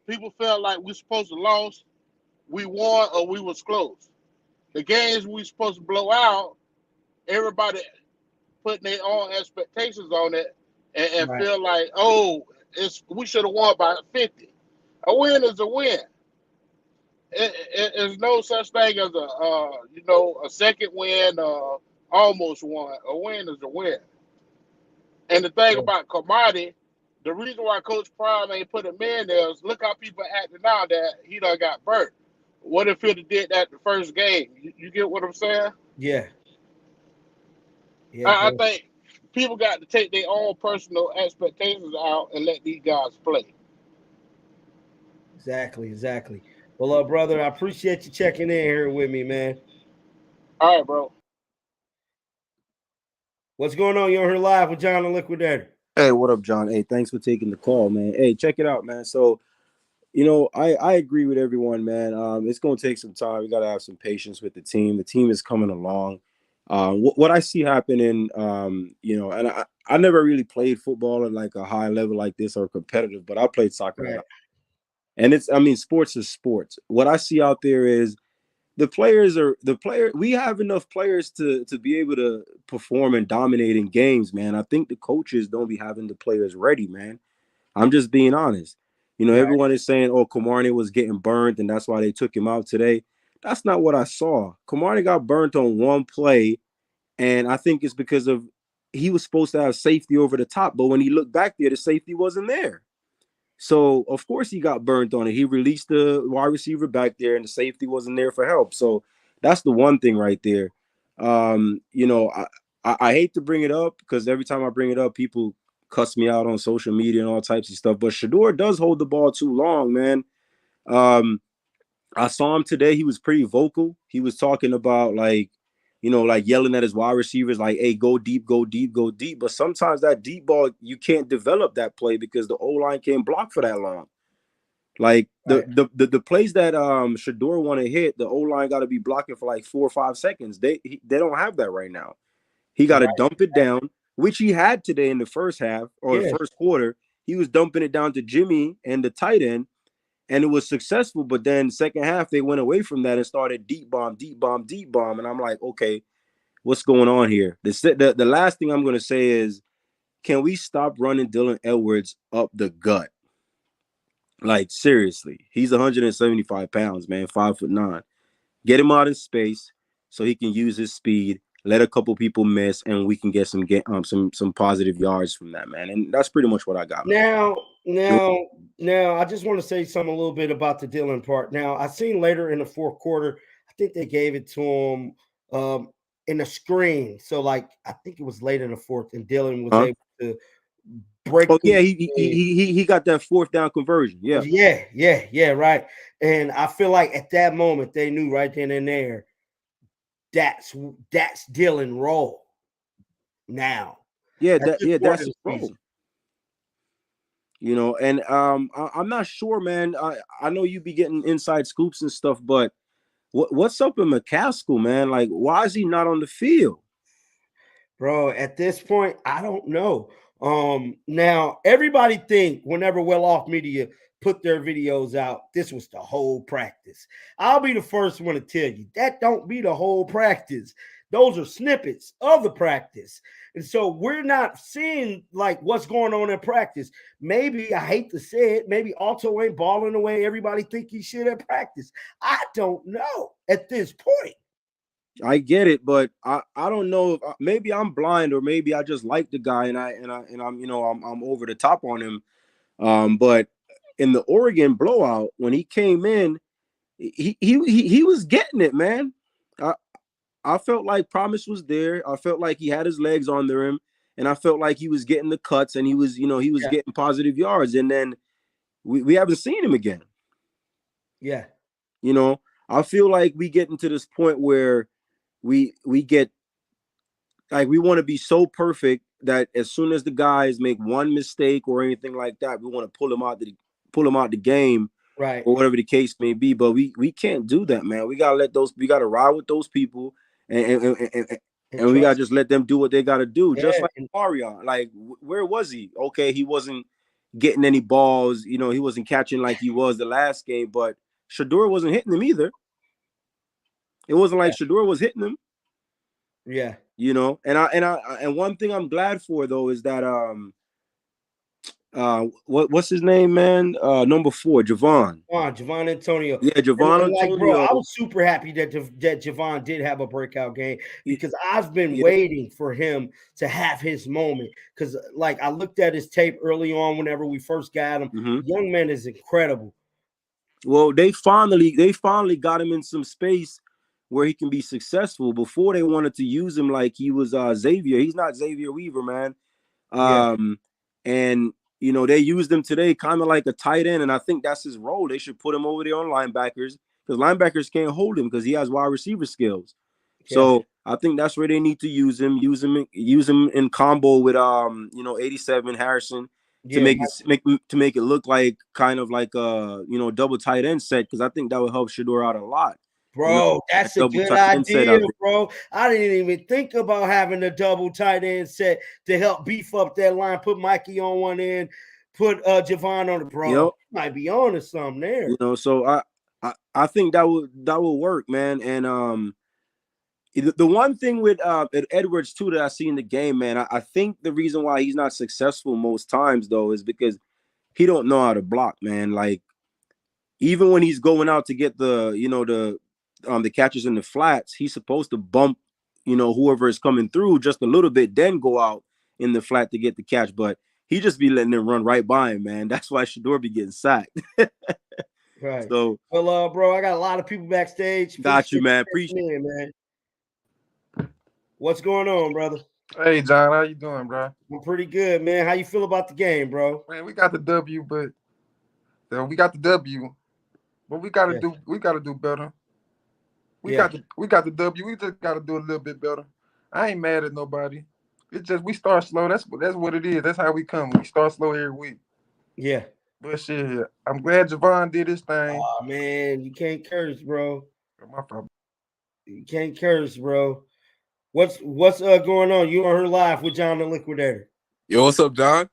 people felt like we supposed to lose, we won or we was close. The games we supposed to blow out, everybody putting their own expectations on it and feel like, oh, we should have won by 50. A win is a win. There's no such thing as a second win, almost won. A win is a win. And the thing about Kamadi, the reason why Coach Prime ain't put him in there is look how people acting now that he done got burnt. What if he'd have did that the first game? You get what I'm saying? Yeah. I think people got to take their own personal expectations out and let these guys play. Exactly. Well, brother, I appreciate you checking in here with me, man. All right, bro. What's going on? You're on here live with John the Liquidator. Hey, what up, John? Hey, thanks for taking the call, man. Hey, check it out, man. So, I agree with everyone, man. It's going to take some time. We got to have some patience with the team. The team is coming along. What I see happening, and I never really played football at like a high level like this or competitive, but I played soccer. And sports is sports. What I see out there is we have enough players to be able to perform and dominate in games, man. I think the coaches don't be having the players ready, man. I'm just being honest. Everyone is saying, oh, Kamani was getting burned and that's why they took him out today. That's not what I saw. Kamani got burnt on one play, and I think it's because of he was supposed to have safety over the top, but when he looked back there, the safety wasn't there. So, of course, he got burnt on it. He released the wide receiver back there, and the safety wasn't there for help. So that's the one thing right there. I hate to bring it up because every time I bring it up, people cuss me out on social media and all types of stuff. But Shador does hold the ball too long, man. I saw him today. He was pretty vocal. He was talking about like yelling at his wide receivers, like, hey, go deep, go deep, go deep. But sometimes that deep ball, you can't develop that play because the O-line can't block for that long. Like the plays that Shador want to hit, the O-line got to be blocking for like 4 or 5 seconds. They don't have that right now. He got to dump it down, which he had today in the first half or the first quarter. He was dumping it down to Jimmy and the tight end, and it was successful. But then second half, they went away from that and started deep bomb. And I'm like, okay, what's going on here? The last thing I'm going to say is, can we stop running Dylan Edwards up the gut? Like, seriously, he's 175 pounds, man, 5'9". Get him out in space so he can use his speed, let a couple people miss, and we can get some positive yards from that, man. And that's pretty much what I got. Now, I just want to say something a little bit about the Dylan part. Now, I seen later in the fourth quarter, I think they gave it to him in the screen. So, like, I think it was late in the fourth, and Dylan was able to break. Oh, yeah, he got that fourth down conversion. Yeah, right. And I feel like at that moment they knew right then and there that's Dylan role. Now, that's his role. You know, and I'm not sure, man. I know you be getting inside scoops and stuff, but what's up with McCaskill, man? Like, why is he not on the field? Bro, at this point, I don't know. Now everybody think whenever Well Off Media put their videos out, this was the whole practice. I'll be the first one to tell you that don't be the whole practice. Those are snippets of the practice. And so we're not seeing like what's going on in practice. Maybe, I hate to say it, maybe Alto ain't balling the way everybody think he should at practice. I don't know at this point. I get it, but I don't know if maybe I'm blind or maybe I just like the guy and I'm I'm over the top on him. But in the Oregon blowout, when he came in, he was getting it, man. I felt like promise was there. I felt like he had his legs under him, and I felt like he was getting the cuts and he was getting positive yards. And then we haven't seen him again. Yeah. You know, I feel like we get into this point where we get like we want to be so perfect that as soon as the guys make one mistake or anything like that, we want to pull them out the game, right, or whatever the case may be. But we can't do that, man. We gotta ride with those people, and we gotta just let them do what they gotta do. Yeah. Just like Marion, like where was he? Okay, he wasn't getting any balls. He wasn't catching like he was the last game, but Shedeur wasn't hitting him either. It wasn't like Shedeur was hitting him. Yeah. And one thing I'm glad for though is that what's his name, man? Number 4, Javon. Javon Antonio. Yeah, Javon Antonio. Bro, I was super happy that Javon did have a breakout game because I've been waiting for him to have his moment. Because like I looked at his tape early on whenever we first got him. Mm-hmm. Young man is incredible. Well, they finally got him in some space where he can be successful. Before they wanted to use him like he was Xavier. He's not Xavier Weaver, man. And they used him today kind of like a tight end, and I think that's his role. They should put him over there on linebackers because linebackers can't hold him because he has wide receiver skills. Yeah. So I think that's where they need to use him. Use him in combo with 87 Harrison. To make it look like kind of like a double tight end set, because I think that would help Shedeur out a lot. Bro, that's a good idea, bro. I didn't even think about having a double tight end set to help beef up that line. Put Mikey on one end, put Javon on the bro. Might be on to something there. So I think that would work, man. And the one thing with Edwards too that I see in the game, man, I think the reason why he's not successful most times though is because he don't know how to block, man. Like even when he's going out to get the catches in the flats, he's supposed to bump whoever is coming through just a little bit, then go out in the flat to get the catch. But he just be letting it run right by him, man. That's why Shedeur be getting sacked. Right. So well, bro, I got a lot of people backstage. Got you, man. Appreciate it, man. What's going on, brother? Hey, John, how you doing, bro? I'm pretty good, man. How you feel about the game, bro? Man, we got the W, but we got the W, but we gotta do better. We got the W. We just gotta do a little bit better. I ain't mad at nobody. It's just we start slow. That's what it is. That's how we come. We start slow every week. Yeah. But shit, I'm glad Javon did his thing. Oh man, you can't curse, bro. My problem. You can't curse, bro. What's going on? You on her live with John the Liquidator. Yo, what's up, John?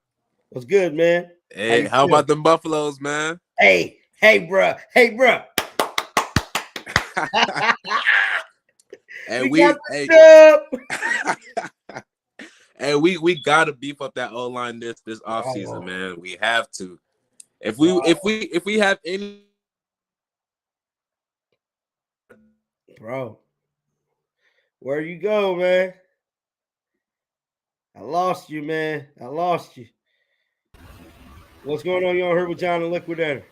What's good, man? Hey, how about them Buffaloes, man? Hey, bro. And we gotta beef up that O line this offseason, man. We have to. If we have any, bro, where you go, man? I lost you, man. I lost you. What's going on? You on here with John the Liquidator?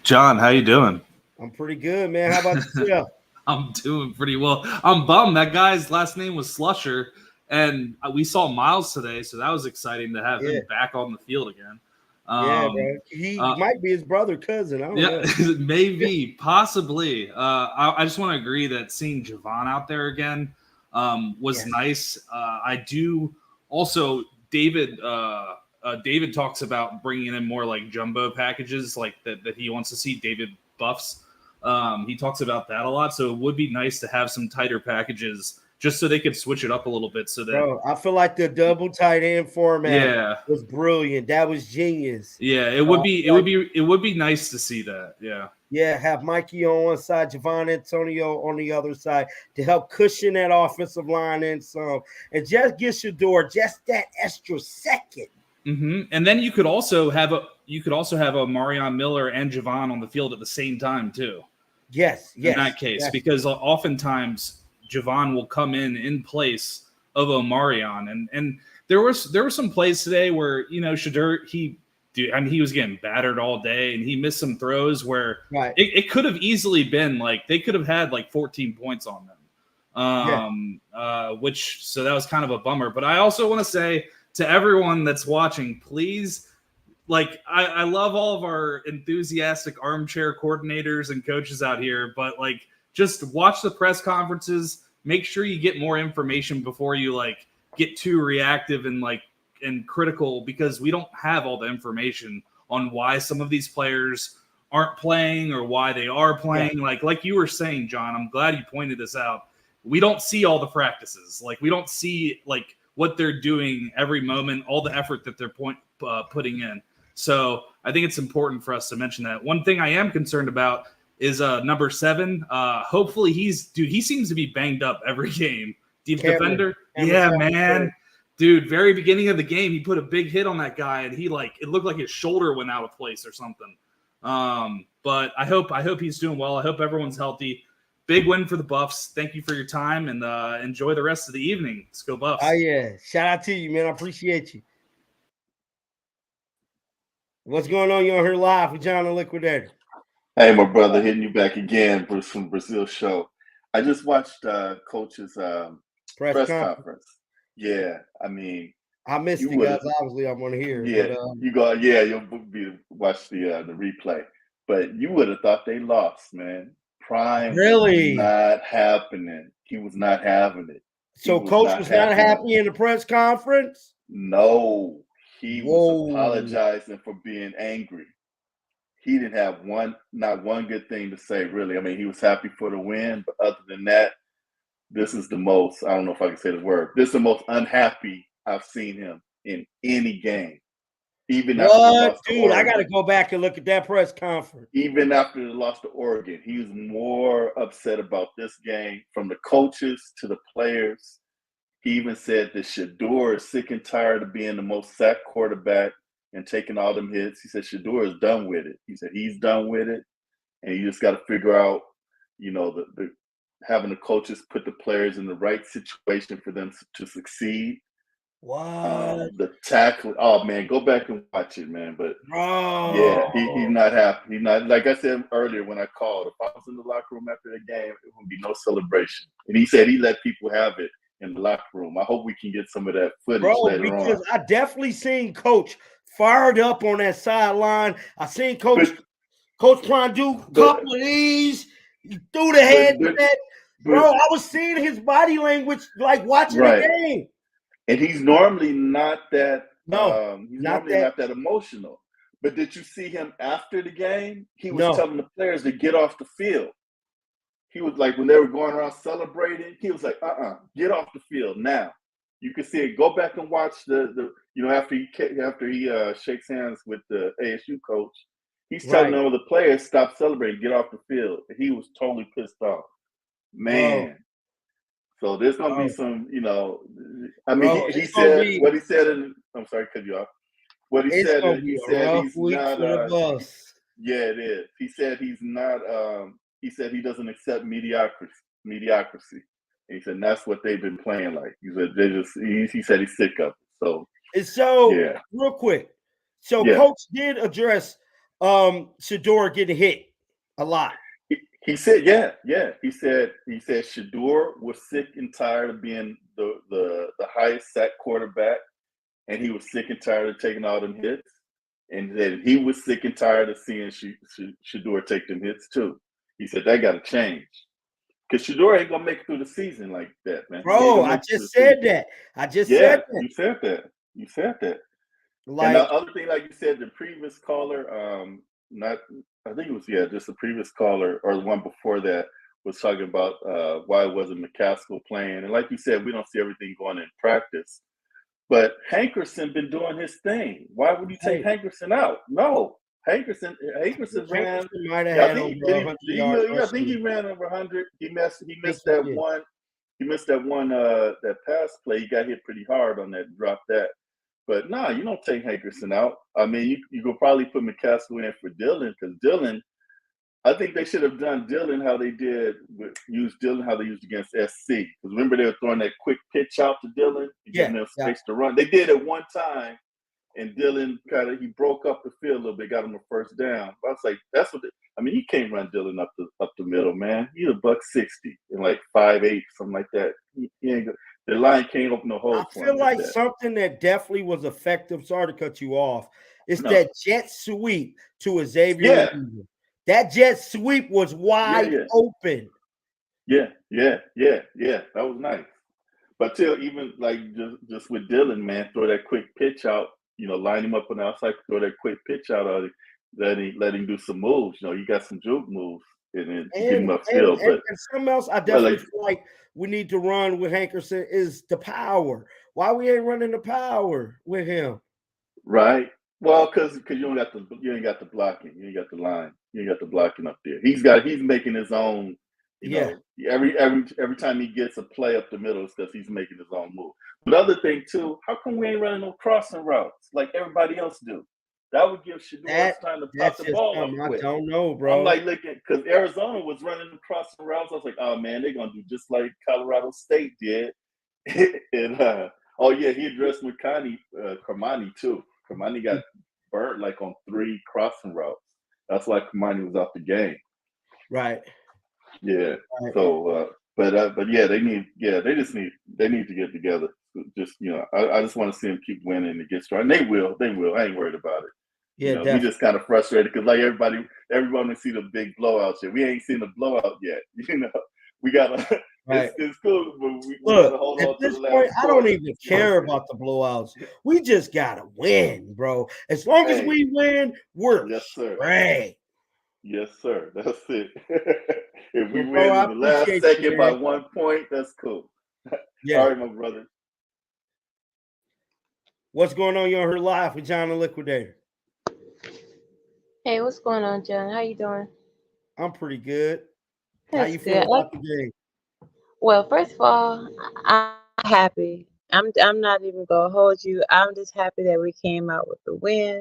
John, how you doing? I'm pretty good, man. How about yourself? I'm doing pretty well. I'm bummed that guy's last name was Slusher, and we saw Miles today, so that was exciting to have him back on the field again. Yeah, bro. He might be his brother, cousin. I don't know. Maybe, possibly. I just want to agree that seeing Javon out there again was nice. I do also, David David talks about bringing in more like jumbo packages, like that he wants to see. David Buffs. He talks about that a lot. So it would be nice to have some tighter packages just so they could switch it up a little bit. So that Bro, I feel like the double tight end format was brilliant. That was genius. Yeah, it would be nice to see that. Yeah. Yeah, have Mikey on one side, Javon Antonio on the other side to help cushion that offensive line in some, and just get Shedeur just that extra second. Mm-hmm. And then you could also have a Marion Miller and Javon on the field at the same time too. Yes. In that case, because oftentimes Javon will come in place of Omarion, and there were some plays today where Shedeur he was getting battered all day, and he missed some throws where it could have easily been like they could have had like 14 points on them, which so that was kind of a bummer. But I also want to say to everyone that's watching, please. Like, I love all of our enthusiastic armchair coordinators and coaches out here, but like, just watch the press conferences. Make sure you get more information before you like get too reactive and critical, because we don't have all the information on why some of these players aren't playing or why they are playing. Yeah. Like you were saying, John, I'm glad you pointed this out. We don't see all the practices. Like, we don't see like what they're doing every moment, all the effort that they're putting in. So I think it's important for us to mention that. One thing I am concerned about is number 7. Hopefully he seems to be banged up every game. Deep defender. Yeah, man. Dude, very beginning of the game, he put a big hit on that guy, and it looked like his shoulder went out of place or something. But I hope he's doing well. I hope everyone's healthy. Big win for the Buffs. Thank you for your time, and enjoy the rest of the evening. Let's go Buffs. Oh yeah. Shout out to you, man. I appreciate you. What's going on? You're on here live with John the Liquidator. Hey, my brother, hitting you back again from Brazil show. I just watched Coach's press conference. Yeah, I mean, I missed it, guys. Obviously, I want to hear. Yeah, but, you'll watch the replay. But you would have thought they lost, man. Prime was not happening. He was not having it. So Coach was not happy in the press conference? No. He was apologizing for being angry. He didn't have not one good thing to say, really. I mean, he was happy for the win, but other than that, this is the most, I don't know if I can say the word, this is the most unhappy I've seen him in any game. Even after the loss to Oregon. I got to go back and look at that press conference. Even after the loss to Oregon, he was more upset about this game, from the coaches to the players. He even said that Shedeur is sick and tired of being the most sacked quarterback and taking all them hits. He said Shedeur is done with it. He said he's done with it, and you just got to figure out, the having the coaches put the players in the right situation for them to succeed. What? The tackle. Oh man, go back and watch it, man. But yeah, he's not happy. He's not, like I said earlier when I called. If I was in the locker room after the game, it would be no celebration. And he said he let people have it in the locker room. I hope we can get some of that footage later on. I definitely seen Coach fired up on that sideline. I seen Coach trying to do a couple of these. He threw the head set. Bro, I was seeing his body language like watching the game. And he's normally not that not that emotional. But did you see him after the game? He was telling the players to get off the field. He was like, when they were going around celebrating, he was like, get off the field now. You can see it. Go back and watch the after he shakes hands with the ASU coach, he's telling all the players, stop celebrating, get off the field. He was totally pissed off. Man. So there's gonna be some, I mean, he said what he said I'm sorry, cut you off. What he said he's not yeah, it is. He said he's not he said he doesn't accept mediocrity. And he said that's what they've been playing like. He said he said he's sick of it. So real quick. So Coach did address Shedeur getting hit a lot. He said, He said Shedeur was sick and tired of being the highest sack quarterback, and he was sick and tired of taking all them hits. And that he was sick and tired of seeing Shedeur take them hits too. He said that got to change, because Shedeur ain't gonna make it through the season like that, man. Bro, I just said that. You said that. And the Like, other thing, like you said, the previous caller, not I think it was just the previous caller or the one before that was talking about why wasn't McCaskill playing, and like you said, we don't see everything going in practice. But Hankerson been doing his thing. Why would you take Hankerson out? No, Hankerson ran. Hankerson might have Yeah, I had think over did 100 he, yards yeah, I think rushing. he ran over 100. He missed Think that he did. one. He missed that one that pass play. He got hit pretty hard on that. Dropped that. But nah, you don't take Hankerson out. I mean, you could probably put McCaskill in for Dillon because Dillon. I think they should have done Dillon how they did use Dillon how they used against SC. Because remember they were throwing that quick pitch out to Dillon to give them space to run. They did it one time, and Dillon he broke up the field a little bit, got him a first down. But I was like, that's what. I mean, you can't run Dillon up the middle, man. He's $160 and like 5'8", something like that. He ain't. The line can't open no holes I for feel him like that. something that definitely was effective. Sorry to cut you off. It's that jet sweep to Xavier. That jet sweep was wide open. Yeah. That was nice. But still, even like just with Dillon, man, throw that quick pitch out. Line him up on the outside, throw that quick pitch out of it. Let him do some moves. You got some juke moves, and then get him upfield. And something else I definitely feel like we need to run with Hankerson is the power. Why we ain't running the power with him? Right. Well, because you ain't got the blocking, you ain't got the line, you ain't got the blocking up there. He's making his own. Every time he gets a play up the middle, it's because he's making his own move. But the other thing too, how come we ain't running no crossing routes like everybody else do? That would give Shador time to pop the ball up quick. I don't know, bro. I'm like looking because Arizona was running the crossing routes. I was like, oh man, they're gonna do just like Colorado State did. And he addressed Carmani too. Carmani got burnt like on 3 crossing routes. That's why Carmani was off the game. Right. Yeah. Right. So, but they need to get together. Just I just want to see them keep winning and get strong. And they will. I ain't worried about it. Yeah, we just kind of frustrated because like everybody see the big blowouts yet. We ain't seen the blowout yet. We gotta. Right. It's cool, but we gotta hold on to the last point, I don't even care about the blowouts. We just gotta win, bro. As long as we win, we're great. Yes, sir. That's it. If we win in the last second by 1 point, that's cool. Yeah. All right, my brother. What's going on? You're on here live with John the Liquidator. Hey, what's going on, John? How you doing? I'm pretty good. That's how you feel about the game? Well, first of all, I'm happy. I'm not even gonna hold you. I'm just happy that we came out with the win.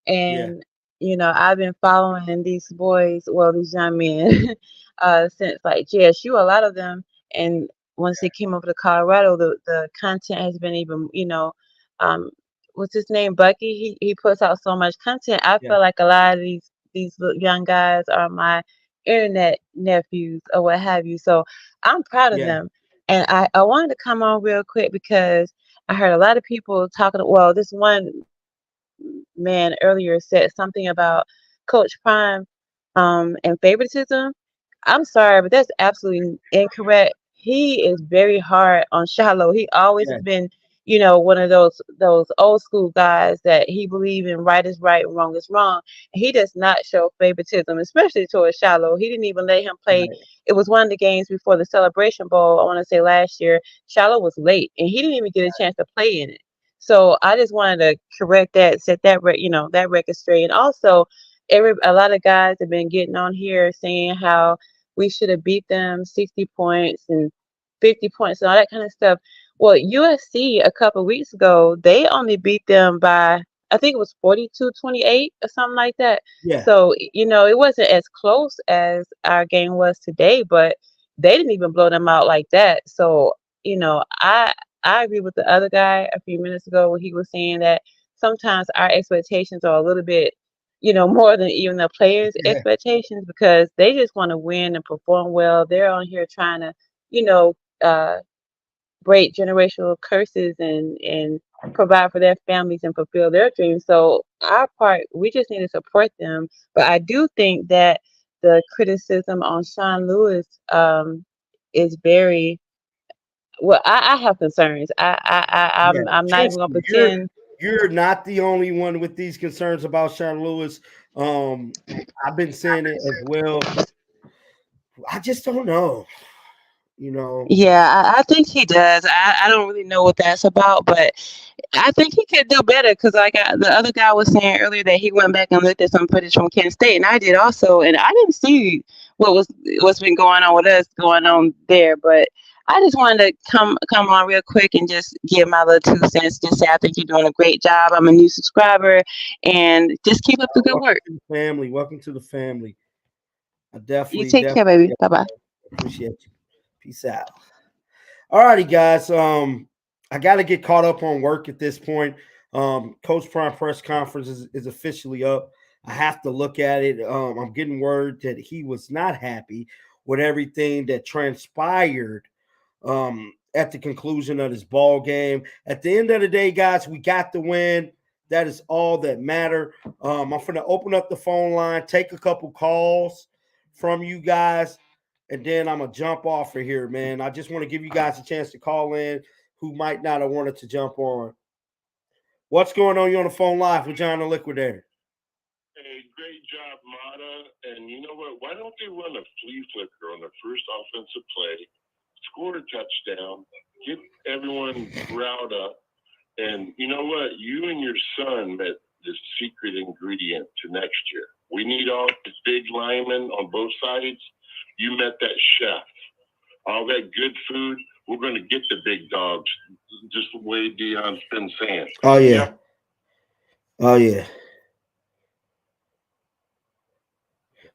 And I've been following these boys, well, these young men, since like GSU, a lot of them, and once they came over to Colorado, the content has been even, what's his name, Bucky? He puts out so much content. I feel like a lot of these young guys are my internet nephews or what have you. So I'm proud of them. And I wanted to come on real quick because I heard a lot of people talking. Well, this one man earlier said something about Coach Prime and favoritism. I'm sorry, but that's absolutely incorrect. He is very hard on Shiloh. He always has been, one of those old school guys that he believe in right is right and wrong is wrong. And he does not show favoritism, especially towards Shiloh. He didn't even let him play. Right. It was one of the games before the Celebration Bowl, I want to say last year. Shiloh was late, and he didn't even get a chance to play in it. So I just wanted to correct that, set that that record straight. And also, a lot of guys have been getting on here saying how we should have beat them 60 points and 50 points and all that kind of stuff. Well, USC a couple of weeks ago, they only beat them by, I think it was 42-28 or something like that. Yeah. So, it wasn't as close as our game was today, but they didn't even blow them out like that. So, I agree with the other guy a few minutes ago when he was saying that sometimes our expectations are a little bit, more than even the players' expectations because they just want to win and perform well. They're on here trying to, break generational curses and provide for their families and fulfill their dreams. So our part, we just need to support them. But I do think that the criticism on Sean Lewis is very. Well, I have concerns. I'm not even gonna pretend. you're not the only one with these concerns about Sean Lewis. I've been saying it as well. I just don't know. Yeah, I think he does. I don't really know what that's about, but I think he could do better because, like the other guy was saying earlier, that he went back and looked at some footage from Kent State, and I did also, and I didn't see what's been going on with us going on there. But I just wanted to come on real quick and just give my little 2 cents. Just say I think you're doing a great job. I'm a new subscriber, and just keep up the good work. Family, welcome to the family. I You definitely take care, baby. Bye bye. appreciate you. Peace out. All righty, guys. I got to get caught up on work at this point. Coach Prime press conference is officially up. I have to look at it. I'm getting word that he was not happy with everything that transpired at the conclusion of this ball game. At the end of the day, guys, we got the win. That is all that matter. I'm going to open up the phone line, take a couple calls from you guys, and then I'm going to jump off of here, man. I just want to give you guys a chance to call in who might not have wanted to jump on. What's going on? You on the phone live with John the Liquidator. Hey, great job, Mata. And you know what? Why don't they run a flea flicker on the first offensive play, score a touchdown, get everyone riled up, and you know what? You and your son met the secret ingredient to next year. We need all the big linemen on both sides. You met that chef. All that good food, we're going to get the big dogs, just the way Deion's been saying. Oh, yeah. Yep. Oh, yeah.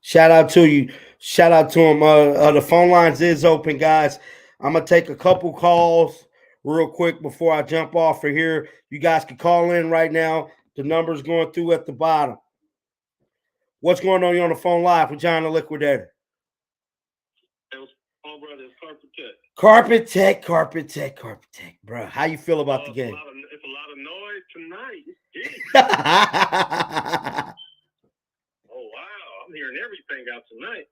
Shout out to you. Shout out to him. The phone lines is open, guys. I'm going to take a couple calls real quick before I jump off for here. You guys can call in right now. The number's going through at the bottom. What's going on? You on the phone live with John the Liquidator. Carpet Tech, bro. How you feel about the game? It's a lot of noise tonight. Oh, wow. I'm hearing everything out tonight.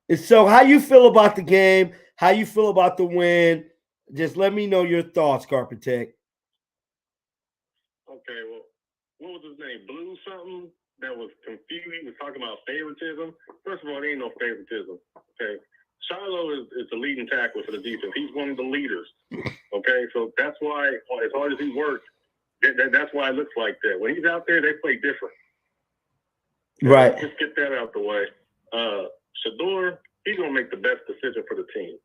And so how you feel about the game? How you feel about the win? Just let me know your thoughts, Carpet Tech. Okay, well, what was his name? Blue something that was confused. He was talking about favoritism. First of all, there ain't no favoritism. Okay. Shiloh is the leading tackler for the defense. He's one of the leaders. Okay, so that's why, as hard as he worked, that's why it looks like that. When he's out there, they play different. Right. Just get that out the way. Shedeur, he's gonna make the best decision for the team.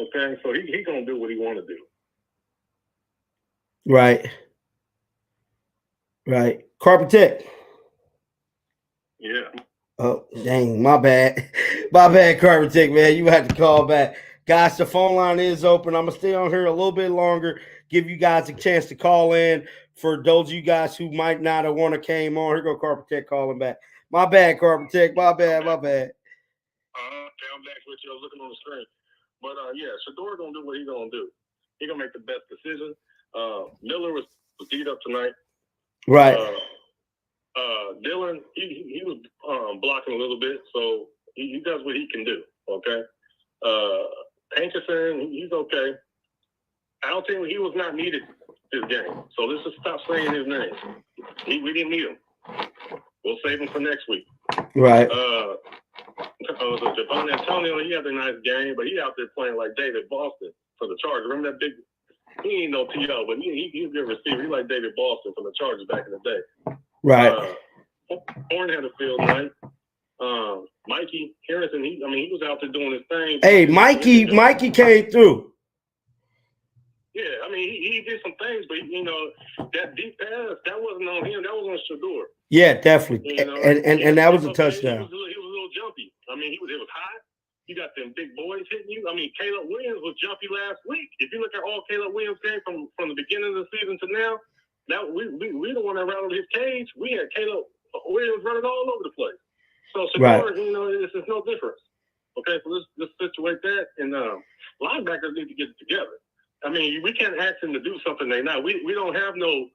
Okay, so he gonna do what he want to do. Right. Right. Carpet Tech. Yeah. Oh, dang, my bad. My bad, Carpet Tech, man. You had to call back. Guys, the phone line is open. I'm going to stay on here a little bit longer, give you guys a chance to call in. For those of you guys who might not have want to came on, here go Carpet Tech calling back. My bad, Carpet Tech. My bad. Okay, I'm back with you. I was looking on the screen. But, yeah, Shedeur going to do what he's going to do. He's going to make the best decision. Miller was beat up tonight. Right. Dylan, he was blocking a little bit, so he does what he can do, okay? Hankerson, he's okay. Alton, he was not needed this game, so let's just stop saying his name. We didn't need him. We'll save him for next week. Right. Javon Antonio, he had a nice game, but he out there playing like David Boston for the Chargers. Remember that big – he ain't no T.O., but he's a good receiver. He like David Boston from the Chargers back in the day. Right. Horn had a field night. Mikey Harrison, he was out there doing his thing. Hey, Mikey came through. Yeah, I mean, he did some things, but that deep pass, that wasn't on him. That was on Shedeur. Yeah, definitely. And that was a touchdown. He was a little jumpy. I mean, it was hot. You got them big boys hitting you. I mean, Caleb Williams was jumpy last week. If you look at all Caleb Williams came from the beginning of the season to now, we the one that rattled his cage. We had Caleb Williams running all over the place. So Shedeur, right. It's no difference. Okay, so let's situate that, and linebackers need to get it together. I mean, we can't ask them to do something they not. We don't have no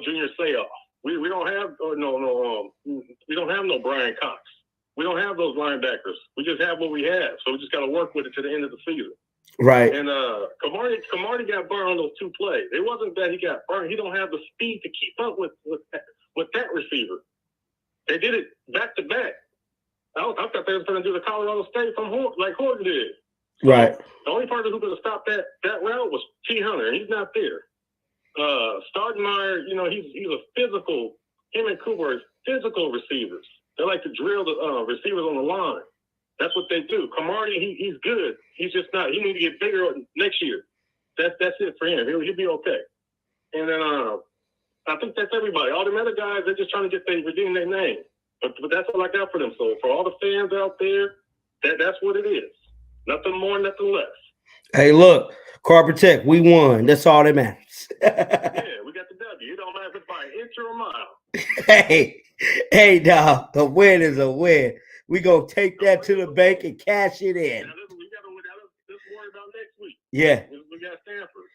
Junior Seau. We don't have we don't have no Brian Cox. We don't have those linebackers. We just have what we have. So we just got to work with it to the end of the season. Right. And Camardi got burned on those two plays. It wasn't that he got burned. He don't have the speed to keep up with that receiver. They did it back to back. I thought they was going to do the Colorado State from like Horton did. So right. The only person who could have stopped that route was T. Hunter, and he's not there. Stoudemire, he's a physical. Him and Cooper are physical receivers. They like to drill the receivers on the line. That's what they do. Camardi, he's good. He's just not. He needs to get bigger next year. That's it for him. He'll be okay. And then I think that's everybody. All them other guys, they're just trying to redeem their name. But that's all I got for them. So for all the fans out there, that's what it is. Nothing more, nothing less. Hey, look, Carpet Tech, we won. That's all that matters. Yeah, we got the W. It don't matter if it's by an inch or a mile. Hey, dog, a win is a win. We gonna take that to the bank and cash it in. Now, let's worry about next week. Yeah. We got Stanford.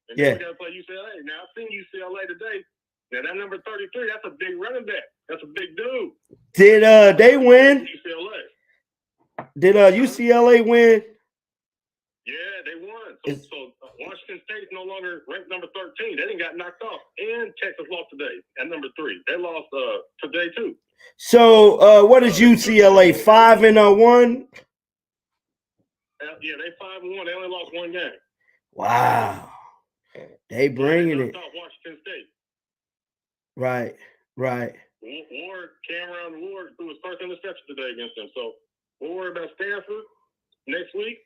And yeah. then we got to play UCLA. Now, I've seen UCLA today. Now, that number 33, that's a big running back. That's a big dude. Did they win? UCLA. Did UCLA win? Yeah, they won. So Washington State's no longer ranked number 13. They didn't got knocked off. And Texas lost today at number 3. They lost today, too. So, what is UCLA, 5-1? Yeah, they 5-1. They only lost one game. Wow. They bringing it. Washington State. Right. Cameron Ward threw his first interception today against them. So we'll worry about Stanford next week,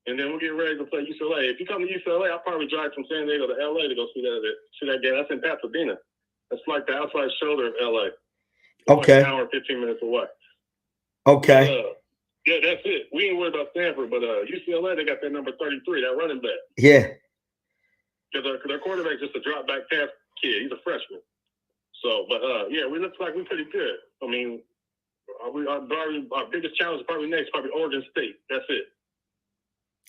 and then we'll get ready to play UCLA. If you come to UCLA, I'll probably drive from San Diego to LA to go see that game. That's in Pasadena. That's like the outside shoulder of LA. Okay. Like an hour and 15 minutes away. Okay. Yeah, that's it. We ain't worried about Stanford, but UCLA, they got that number 33, that running back. Yeah. Because their quarterback's just a drop back pass kid. He's a freshman. So, but yeah, we look like we're pretty good. I mean, our biggest challenge is probably Oregon State. That's it.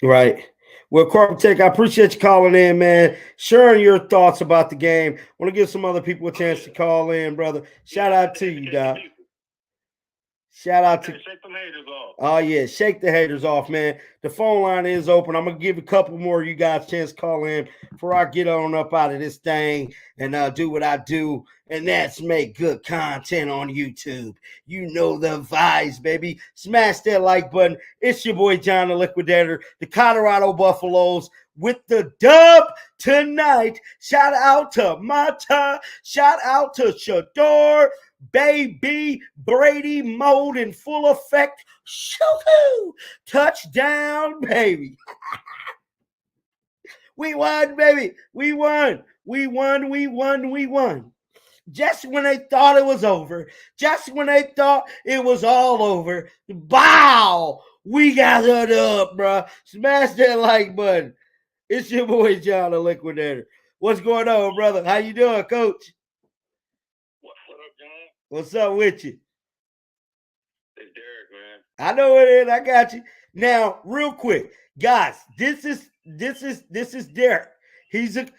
Right. Well, Carpet Tech, I appreciate you calling in, man. Sharing your thoughts about the game. I want to give some other people a chance to call in, brother. Shout out to you, Doc. Shout out to. Shake them haters off. Oh, yeah. Shake the haters off, man. The phone line is open. I'm going to give a couple more of you guys a chance to call in before I get on up out of this thing and do what I do. And that's make good content on YouTube. You know the vibes, baby. Smash that like button. It's your boy, John the Liquidator, the Colorado Buffaloes with the dub tonight. Shout out to Mata. Shout out to Shador. Baby, Brady mode in full effect. Shoo-hoo! Touchdown, baby. We won, baby. We won. Just when they thought it was over, just when they thought it was all over, bow, we got it up, bro. Smash that like button. It's your boy, John the Liquidator. What's going on, brother? How you doing, Coach? What's up with you? It's Derek, man. I know it is. I got you. Now, real quick, guys, this is Derek. He's the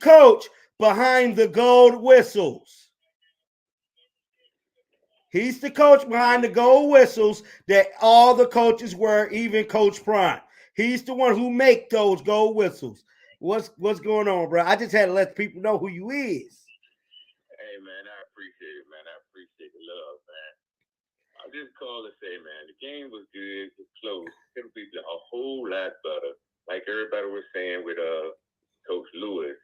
coach behind the gold whistles. He's the coach behind the gold whistles that all the coaches wear, even Coach Prime. He's the one who make those gold whistles. What's going on, bro? I just had to let people know who you is. Hey, man, I appreciate it, man. I appreciate the love, man. I just call to say, man, the game was good. It was close. It could be a whole lot better, like everybody was saying with Coach Lewis.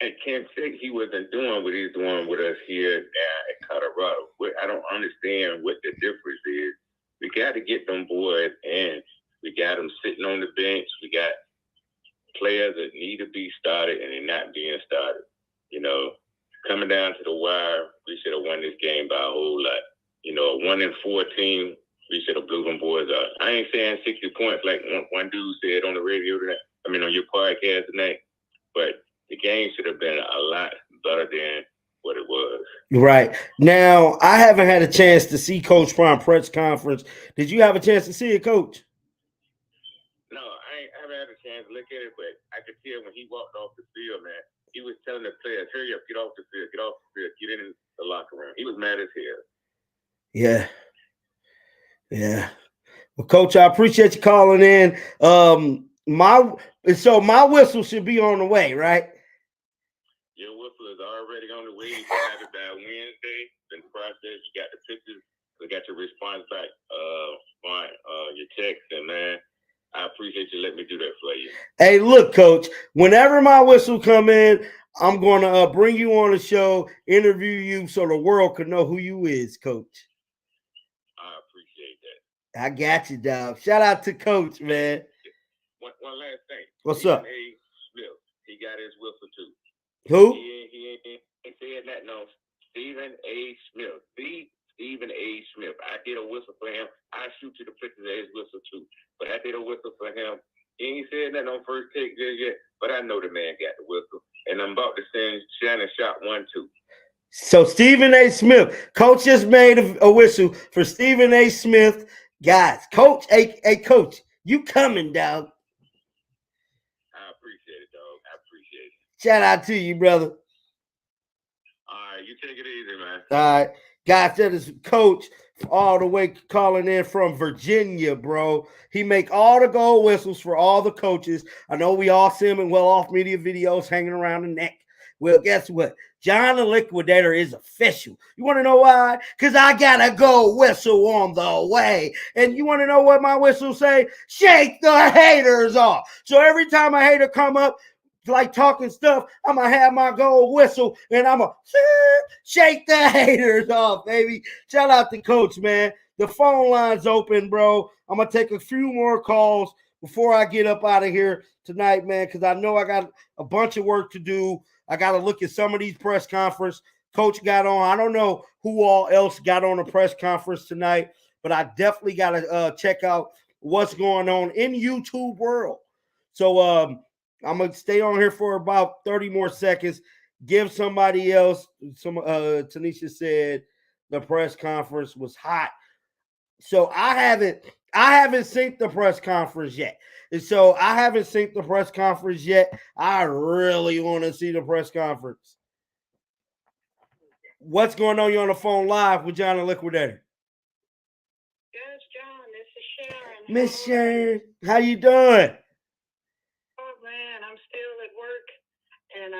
And Kent State, he wasn't doing what he's doing with us here down at Colorado. I don't understand what the difference is. We got to get them boys in. We got them sitting on the bench. We got players that need to be started, and they're not being started. Coming down to the wire, we should have won this game by a whole lot. 1-14, we should have blew them boys out. I ain't saying 60 points like one dude said on the radio tonight. On your podcast tonight. But the game should have been a lot better than what it was. Right. Now, I haven't had a chance to see Coach Prime press conference. Did you have a chance to see it, Coach? No, I haven't had a chance to look at it, but I could tell when he walked off the field, man, he was telling the players, hurry up, get off the field, get in the locker room. He was mad as hell. Yeah. Yeah. Well, Coach, I appreciate you calling in. My whistle should be on the way, right? Your whistle is already on the way. You can have it by Wednesday. In the process, you got the pictures. We got your response back. Fine. Your text, and man, I appreciate you letting me do that for you. Hey, look, Coach. Whenever my whistle come in, I'm going to bring you on the show, interview you, so the world can know who you is, Coach. I appreciate that. I got you, dog. Shout out to Coach, man. One last thing. What's Stephen up? A. Smith, he got his whistle too. Who? He ain't saying that, no. Stephen A. Smith. Stephen A. Smith. I did a whistle for him. I shoot you the pictures of his whistle too. But I did a whistle for him. He ain't said that on first take yet, but I know the man got the whistle. And I'm about to send Shannon shot 1 too. So Stephen A. Smith, Coach just made a whistle for Stephen A. Smith. Guys, Coach, hey, Coach, you coming, dog. I appreciate it, dog. I appreciate it. Shout out to you, brother. All right, you take it easy, man. All right. Guys, that is Coach all the way calling in from Virginia, bro. He make all the gold whistles for all the coaches. I know we all see him in well-off media videos hanging around the neck. Well, guess what? John the Liquidator is official. You want to know why? Because I got a gold whistle on the way. And you want to know what my whistle say? Shake the haters off. So every time a hater come up, like talking stuff, I'm gonna have my gold whistle and I'm gonna shake the haters off, baby. Shout out to Coach, man. The phone line's open, bro. I'm gonna take a few more calls before I get up out of here tonight, man, because I know I got a bunch of work to do. I got to look at some of these press conference Coach got on. I don't know who all else got on a press conference tonight, but I definitely got to check out what's going on in YouTube world. So I'm going to stay on here for about 30 more seconds. Give somebody else some. Tanisha said the press conference was hot. So I haven't seen the press conference yet. And so I haven't seen the press conference yet. I really want to see the press conference. What's going on? You're on the phone live with John the Liquidator. Yes, John, this is Sharon. Miss Sharon, how you doing? Oh man, I'm still at work and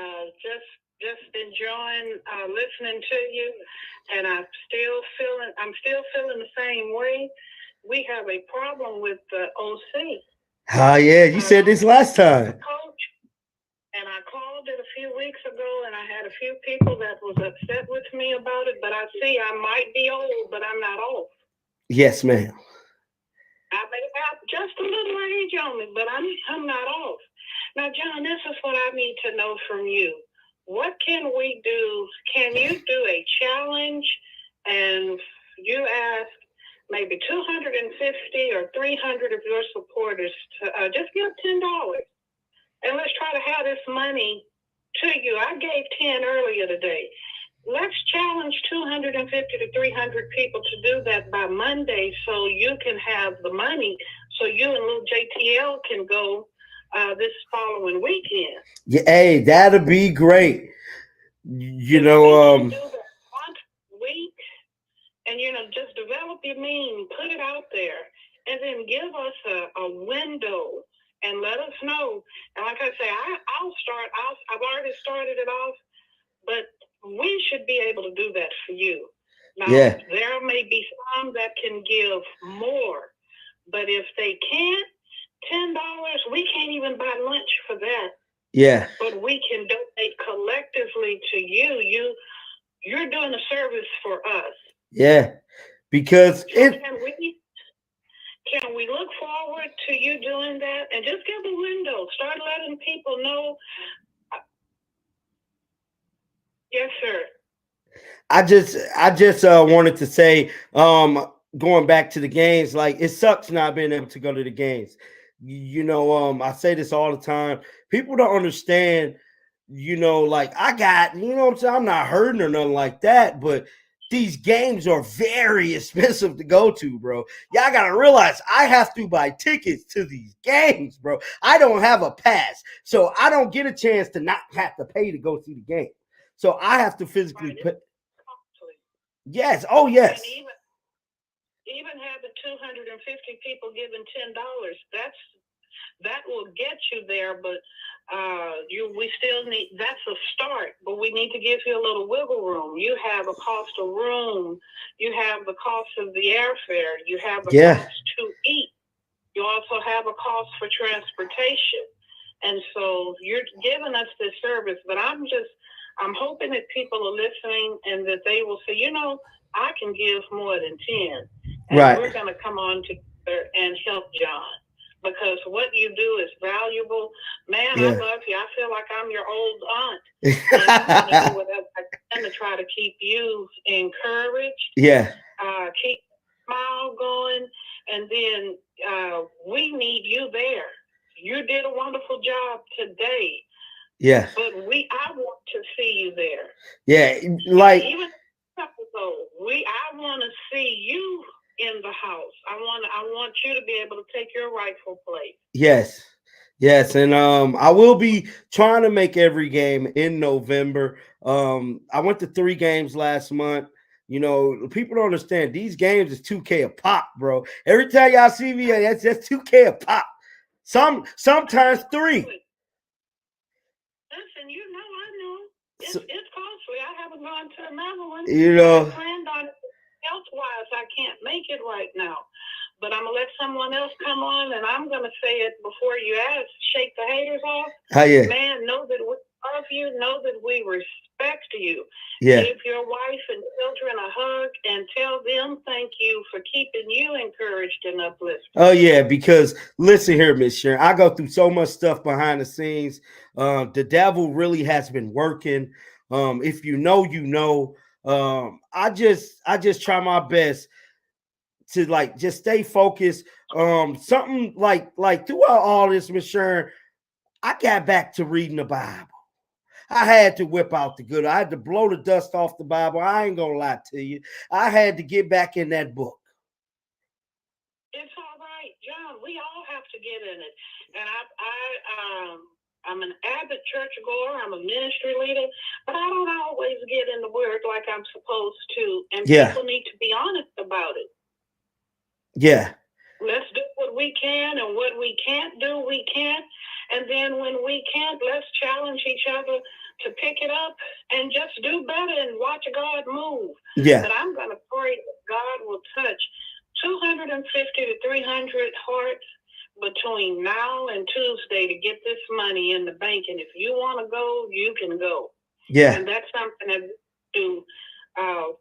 just enjoying listening to you, and I'm still feeling the same way. We have a problem with the OC. Oh yeah, you said this last time. Coach, and I called it a few weeks ago, and I had a few people that was upset with me about it. But I see I might be old, but I'm not old. Yes, ma'am. I may have just a little age on me, but I'm not off. Now, John, this is what I need to know from you. What can we do? Can you do a challenge and you ask maybe 250 or 300 of your supporters to just give $10, and let's try to have this money to you. I gave 10 earlier today. Let's challenge 250 to 300 people to do that by Monday so you can have the money so you and little JTL can go this following weekend. Yeah, hey, that'd be great. You know, do that once a week, and just develop your meme, put it out there, and then give us a window and let us know. And like I say, I've already started it off, but we should be able to do that for you. Now, there may be some that can give more, but if they can't, $10, we can't even buy lunch for that. Yeah. But we can donate collectively to you. You're doing a service for us. Yeah, because can we look forward to you doing that? And just give a window. Start letting people know. Yes, sir. I just wanted to say, going back to the games, like it sucks not being able to go to the games. I say this all the time. People don't understand, like I got, what I'm saying? I'm not hurting or nothing like that, but these games are very expensive to go to, bro. Y'all got to realize I have to buy tickets to these games, bro. I don't have a pass, so I don't get a chance to not have to pay to go see the game. So I have to physically put. Yes. Oh, yes. even having 250 people giving $10, that will get you there, but we still need, that's a start, but we need to give you a little wiggle room. You have a cost of room, you have the cost of the airfare, you have a cost to eat, you also have a cost for transportation. And so you're giving us this service, but I'm hoping that people are listening and that they will say, I can give more than 10. And we're going to come on together and help John, because what you do is valuable. Man, I love you. I feel like I'm your old aunt. And I'm going to do whatever I can to try to keep you encouraged. Yeah. Keep the smile going. And then we need you there. You did a wonderful job today. Yeah. But I want to see you there. Yeah, like even episode, I want to see you in the house. I want you to be able to take your rightful place. Yes. Yes, and I will be trying to make every game in November. I went to 3 games last month. People don't understand these games is $2K a pop, bro. Every time y'all see me, that's $2K a pop. Sometimes 3. Listen, I know. It's costly. I haven't gone to another one. I planned on it. Health-wise, I can't make it right now. But I'm going to let someone else come on, and I'm going to say it before you ask. Shake the haters off. Man, know that we love you. Know that we respect you. Yeah. Give your wife and children a hug and tell them thank you for keeping you encouraged and uplifted. Oh, yeah, because listen here, Miss Sharon, I go through so much stuff behind the scenes. The devil really has been working. If you know, you know. I just try my best to just stay focused. Something like throughout all this, Miss Sharon, I got back to reading the Bible. I had to whip out the good. I had to blow the dust off the Bible. I ain't gonna lie to you. I had to get back in that book. It's all right, John. We all have to get in it. And I'm an avid churchgoer. I'm a ministry leader, but I don't always get in the word like I'm supposed to. And people need to be honest about it. Yeah. Let's do what we can, and what we can't do, we can't. And then when we can't, let's challenge each other to pick it up and just do better and watch God move. Yeah. But I'm going to pray that God will touch 250 to 300 hearts between now and Tuesday to get this money in the bank. And if you want to go, you can go. Yeah. And that's something that we do.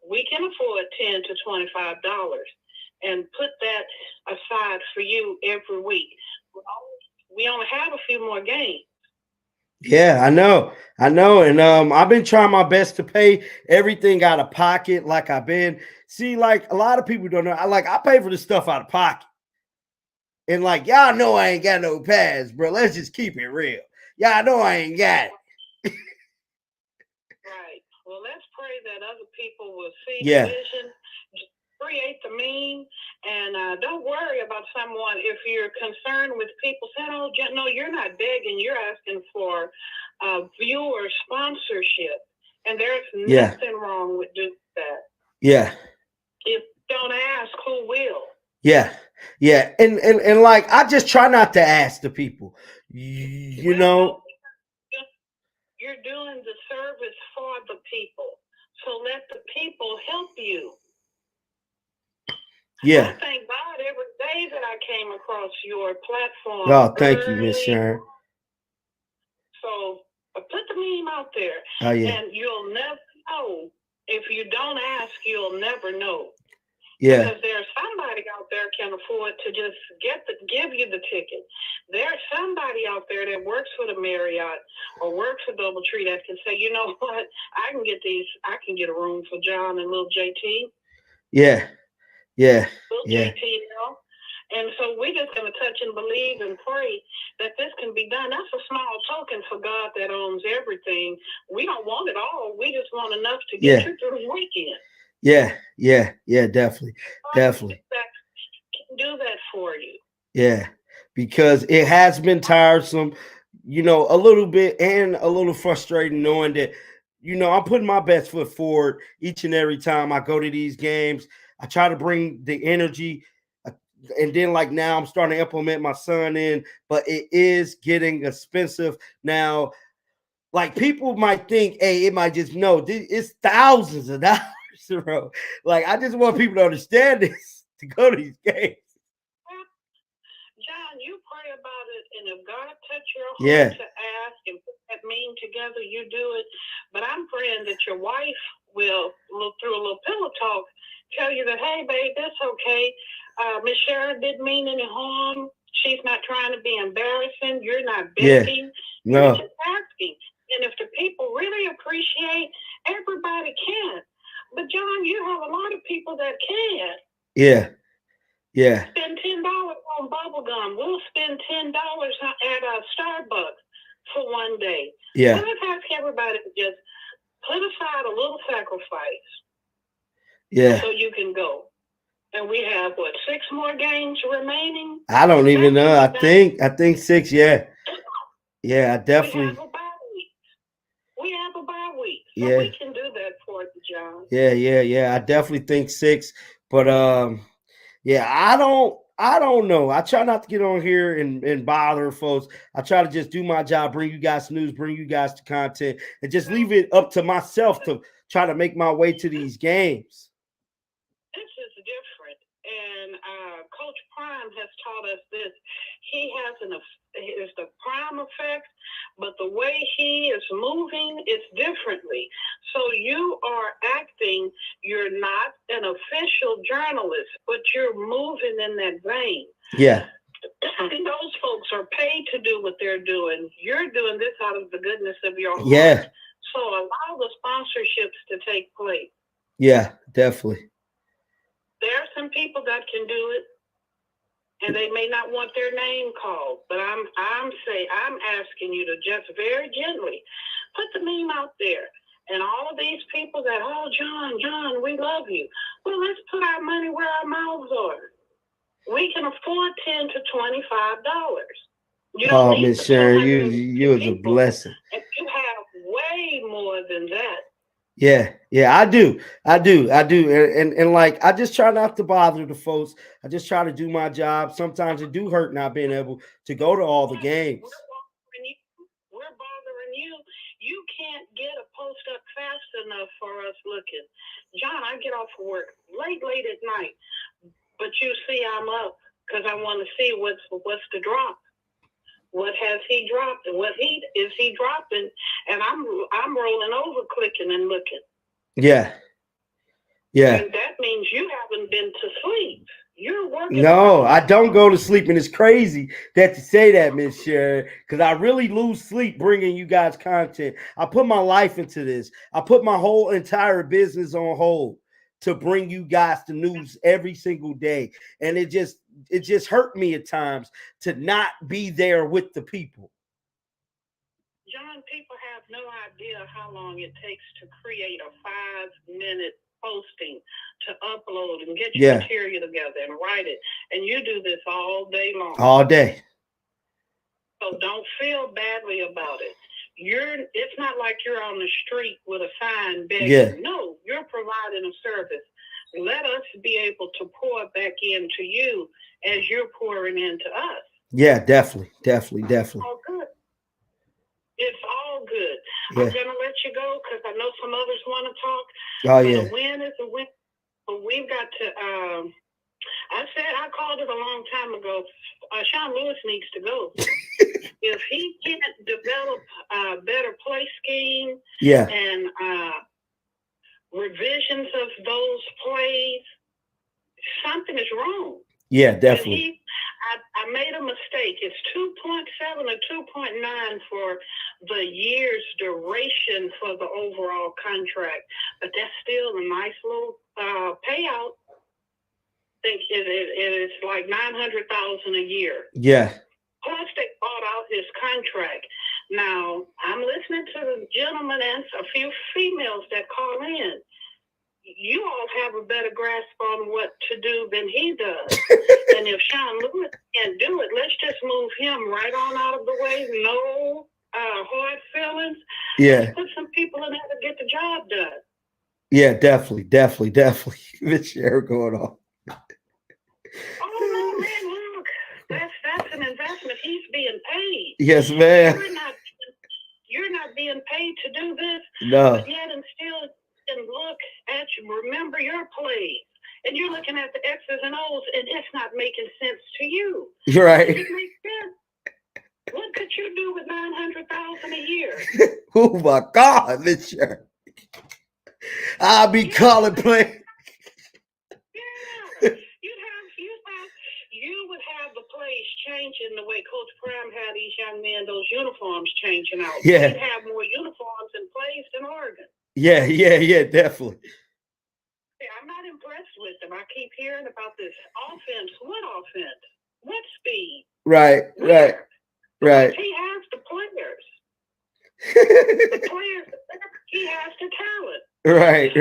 We can afford $10 to $25 and put that aside for you every week. We only have a few more games. Yeah, I know. And I've been trying my best to pay everything out of pocket. Like I've been, a lot of people don't know. I pay for this stuff out of pocket. And y'all know I ain't got no pads, bro. Let's just keep it real. Y'all know I ain't got it. Right. Well, let's pray that other people will see the vision, create the meme, and don't worry about someone. If you're concerned with people saying, "Oh, no, you're not begging. You're asking for viewer sponsorship," and there's nothing wrong with doing that. Yeah. If you don't ask, who will? Yeah. Yeah. And I just try not to ask the people. You know. You're doing the service for the people. So let the people help you. Yeah. I thank God every day that I came across your platform. Oh, thank you, Miss Sharon. So put the meme out there. Oh, yeah. And you'll never know. If you don't ask, you'll never know. Yeah. Because there's somebody out there can afford to just give you the ticket. There's somebody out there that works for the Marriott or works for DoubleTree that can say, you know what, I can get a room for John and little JT. Yeah. Yeah. Little JT, And so we're just going to touch and believe and pray that this can be done. That's a small token for God that owns everything. We don't want it all. We just want enough to get you through the weekend. Yeah, definitely. Definitely. Can do that for you. Yeah, because it has been tiresome, a little bit, and a little frustrating knowing that, I'm putting my best foot forward each and every time I go to these games. I try to bring the energy. And then like now I'm starting to implement my son in, but it is getting expensive now. Like people might think, hey, it might just it's thousands of dollars, bro. Like I just want people to understand this to go to these games. John, you pray about it, and if God touch your heart to ask and put that mean together, you do it. But I'm praying that your wife will look through a little pillow talk, tell you that, hey, babe, that's okay. Miss Sharon didn't mean any harm. She's not trying to be embarrassing. You're not begging. No. You're just asking. And if the people really appreciate, everybody can. But John, you have a lot of people that can. Yeah. Yeah. Spend $10 on bubble gum. We'll spend $10 at Starbucks for one day. Yeah. So let's ask everybody to just put aside a little sacrifice. Yeah. So you can go. And we have 6 more games remaining? I don't even know. I think 6, yeah. Yeah, I definitely. We have a bye week. So yeah. We can do that for you, John. Yeah. I definitely think 6. But yeah, I don't know. I try not to get on here and bother folks. I try to just do my job, bring you guys news, bring you guys the content, and just leave it up to myself to try to make my way to these games. This is different. And Coach Prime has taught us this. He has it's the prime effect, but the way he is moving is differently. So you are acting, you're not an official journalist, but you're moving in that vein. Yeah. Those folks are paid to do what they're doing. You're doing this out of the goodness of your heart. Yeah. So allow the sponsorships to take place. Yeah, definitely. There are some people that can do it, and they may not want their name called, but I'm asking you to just very gently put the name out there. And all of these people that, oh, John, we love you. Well, let's put our money where our mouths are. We can afford $10 to $25. You don't Miss Sharon, you was a blessing. And you have way more than that. Yeah, I do. And like, I just try not to bother the folks. I just try to do my job. Sometimes it do hurt not being able to go to all the games. We're bothering you. You can't get a post up fast enough for us looking. John, I get off of work late at night, but you see I'm up because I want to see what's the drop. What has he dropped and what is he dropping? And I'm rolling over, clicking and looking. Yeah. And that means you haven't been to sleep. You're working. No, I don't go to sleep, and it's crazy that you say that, Miss Sharon, because I really lose sleep bringing you guys content. I put my life into this. I put my whole entire business on hold to bring you guys the news every single day, and it just hurt me at times to not be there with the people. John, people have no idea how long it takes to create a 5-minute posting, to upload and get your material together and write it. And you do this all day long. All day. So don't feel badly about it. It's not like you're on the street with a sign begging. Yeah. No, you're providing a service. Let us be able to pour back into you as you're pouring into us. Yeah, definitely. All good. It's all good. Yeah. I'm gonna let you go because I know some others want to talk. Oh yeah. A win is a win, but we've got to. I called it a long time ago. Sean Lewis needs to go. If he can't develop a better play scheme, and revisions of those plays, something is wrong. Yeah, definitely. I made a mistake. It's 2.7 or 2.9 for the year's duration for the overall contract, but that's still a nice little payout. I think it is like $900,000 a year. Yeah. Plus, they bought out his contract. Now, I'm listening to the gentleman and a few females that call in. You all have a better grasp on what to do than he does. And if Sean Lewis can't do it, let's just move him right on out of the way. No hard feelings. Yeah. Let's put some people in there to get the job done. Yeah, definitely. Miss Sharon going on. Oh no, man! Look, that's an investment. He's being paid. Yes, ma'am. You're not being paid to do this. No. But yet and still, and look at you. Remember your plays, and you're looking at the X's and O's, and it's not making sense to you. Right. Does it make sense? What could you do with $900,000 a year? Oh my God, Miss Sharon. I'll be calling play. Yeah. You would have the plays changing the way Coach Prime had these young men, those uniforms changing out. Yeah. We'd have more uniforms and plays than Oregon. Yeah, definitely. I'm not impressed with them. I keep hearing about this offense. What offense? What speed? Right. Because he has the players. He has the talent. Right.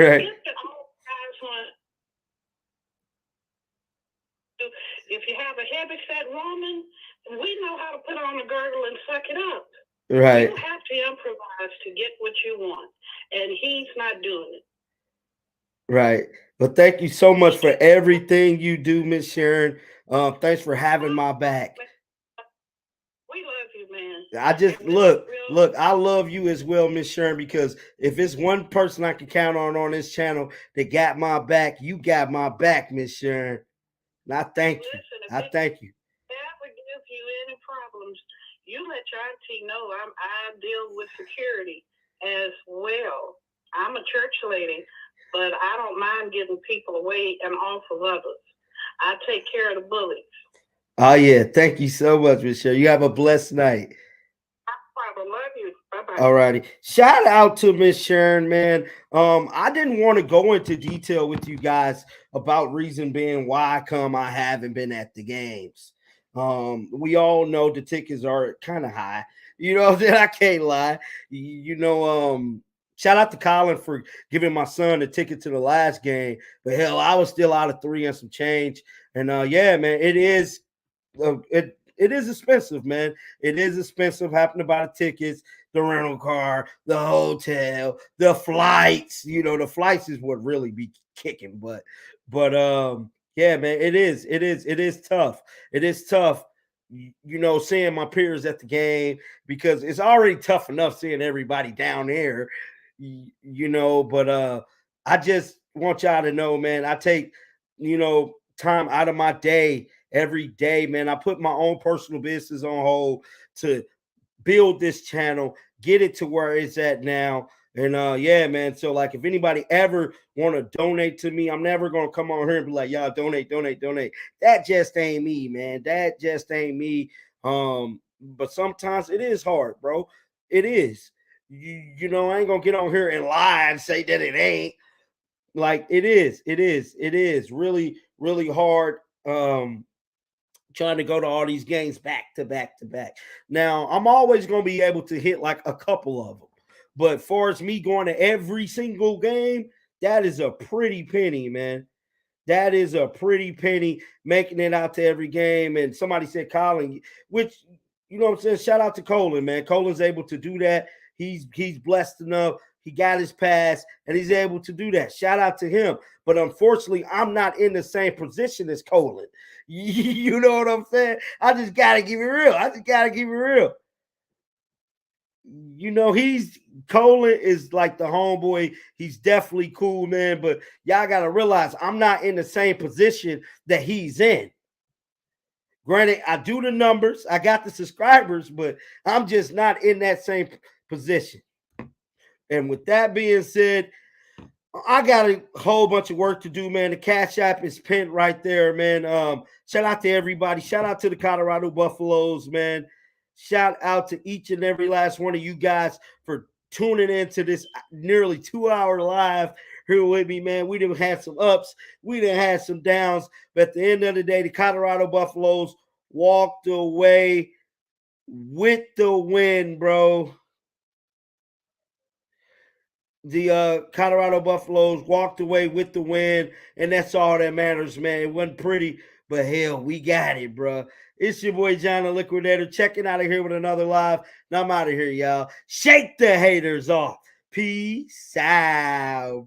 If you have a heavy set woman, we know how to put on a girdle and suck it up. Right. You have to improvise to get what you want, and he's not doing it. Right. Well, thank you so much for everything you do, Miss Sharon. Thanks for having my back. We love you, man. I just look, I love you as well, Miss Sharon, because if it's one person I can count on this channel that got my back, you got my back, Miss Sharon. And I thank you. I thank you. If that would give you any problems, you let your auntie know I deal with security as well. I'm a church lady, but I don't mind getting people away and off of others. I take care of the bullies. Oh, yeah. Thank you so much, Miss Sharon. You have a blessed night. Love you. Bye-bye. All righty. Shout out to Miss Sharon, man. I didn't want to go into detail with you guys about reason being why I haven't been at the games. We all know the tickets are kind of high. You know, I can't lie. Shout out to Colin for giving my son a ticket to the last game. But hell, I was still out of 3 and some change. And yeah, man, it is expensive, man. It is expensive having to buy the tickets, the rental car, the hotel, the flights. The flights is what really be kicking. But yeah, man, it is tough. It is tough, seeing my peers at the game, because it's already tough enough seeing everybody down there, but I just want y'all to know, man, I take, time out of my day every day, man. I put my own personal business on hold to build this channel, get it to where it's at now. And yeah, man. So like, if anybody ever want to donate to me, I'm never gonna come on here and be like, y'all donate. That just ain't me, man. That just ain't me. But sometimes it is hard, bro. It is. I ain't gonna get on here and lie and say that it ain't. Like, it is really, really hard. Trying to go to all these games back to back. Now, I'm always going to be able to hit like a couple of them. But far as me going to every single game, that is a pretty penny, man. That is a pretty penny, making it out to every game. And somebody said Colin, which, what I'm saying? Shout out to Colin, man. Colin's able to do that. He's blessed enough. He got his pass, and he's able to do that. Shout out to him. But unfortunately, I'm not in the same position as Colin. You know what I'm saying? I just got to keep it real. Colin is like the homeboy. He's definitely cool, man. But y'all got to realize I'm not in the same position that he's in. Granted, I do the numbers. I got the subscribers, but I'm just not in that same position. And with that being said, I got a whole bunch of work to do, man. The Cash App is pinned right there, man. Shout out to everybody. Shout out to the Colorado Buffaloes, man. Shout out to each and every last one of you guys for tuning into this nearly 2-hour live here with me, man. We done had some ups. We done had some downs. But at the end of the day, the Colorado Buffaloes walked away with the win, bro. The Colorado Buffaloes walked away with the win, and that's all that matters, man. It wasn't pretty, but hell, we got it, bro. It's your boy John the Liquidator, checking out of here with another live. Now I'm out of here, y'all. Shake the haters off. Peace out.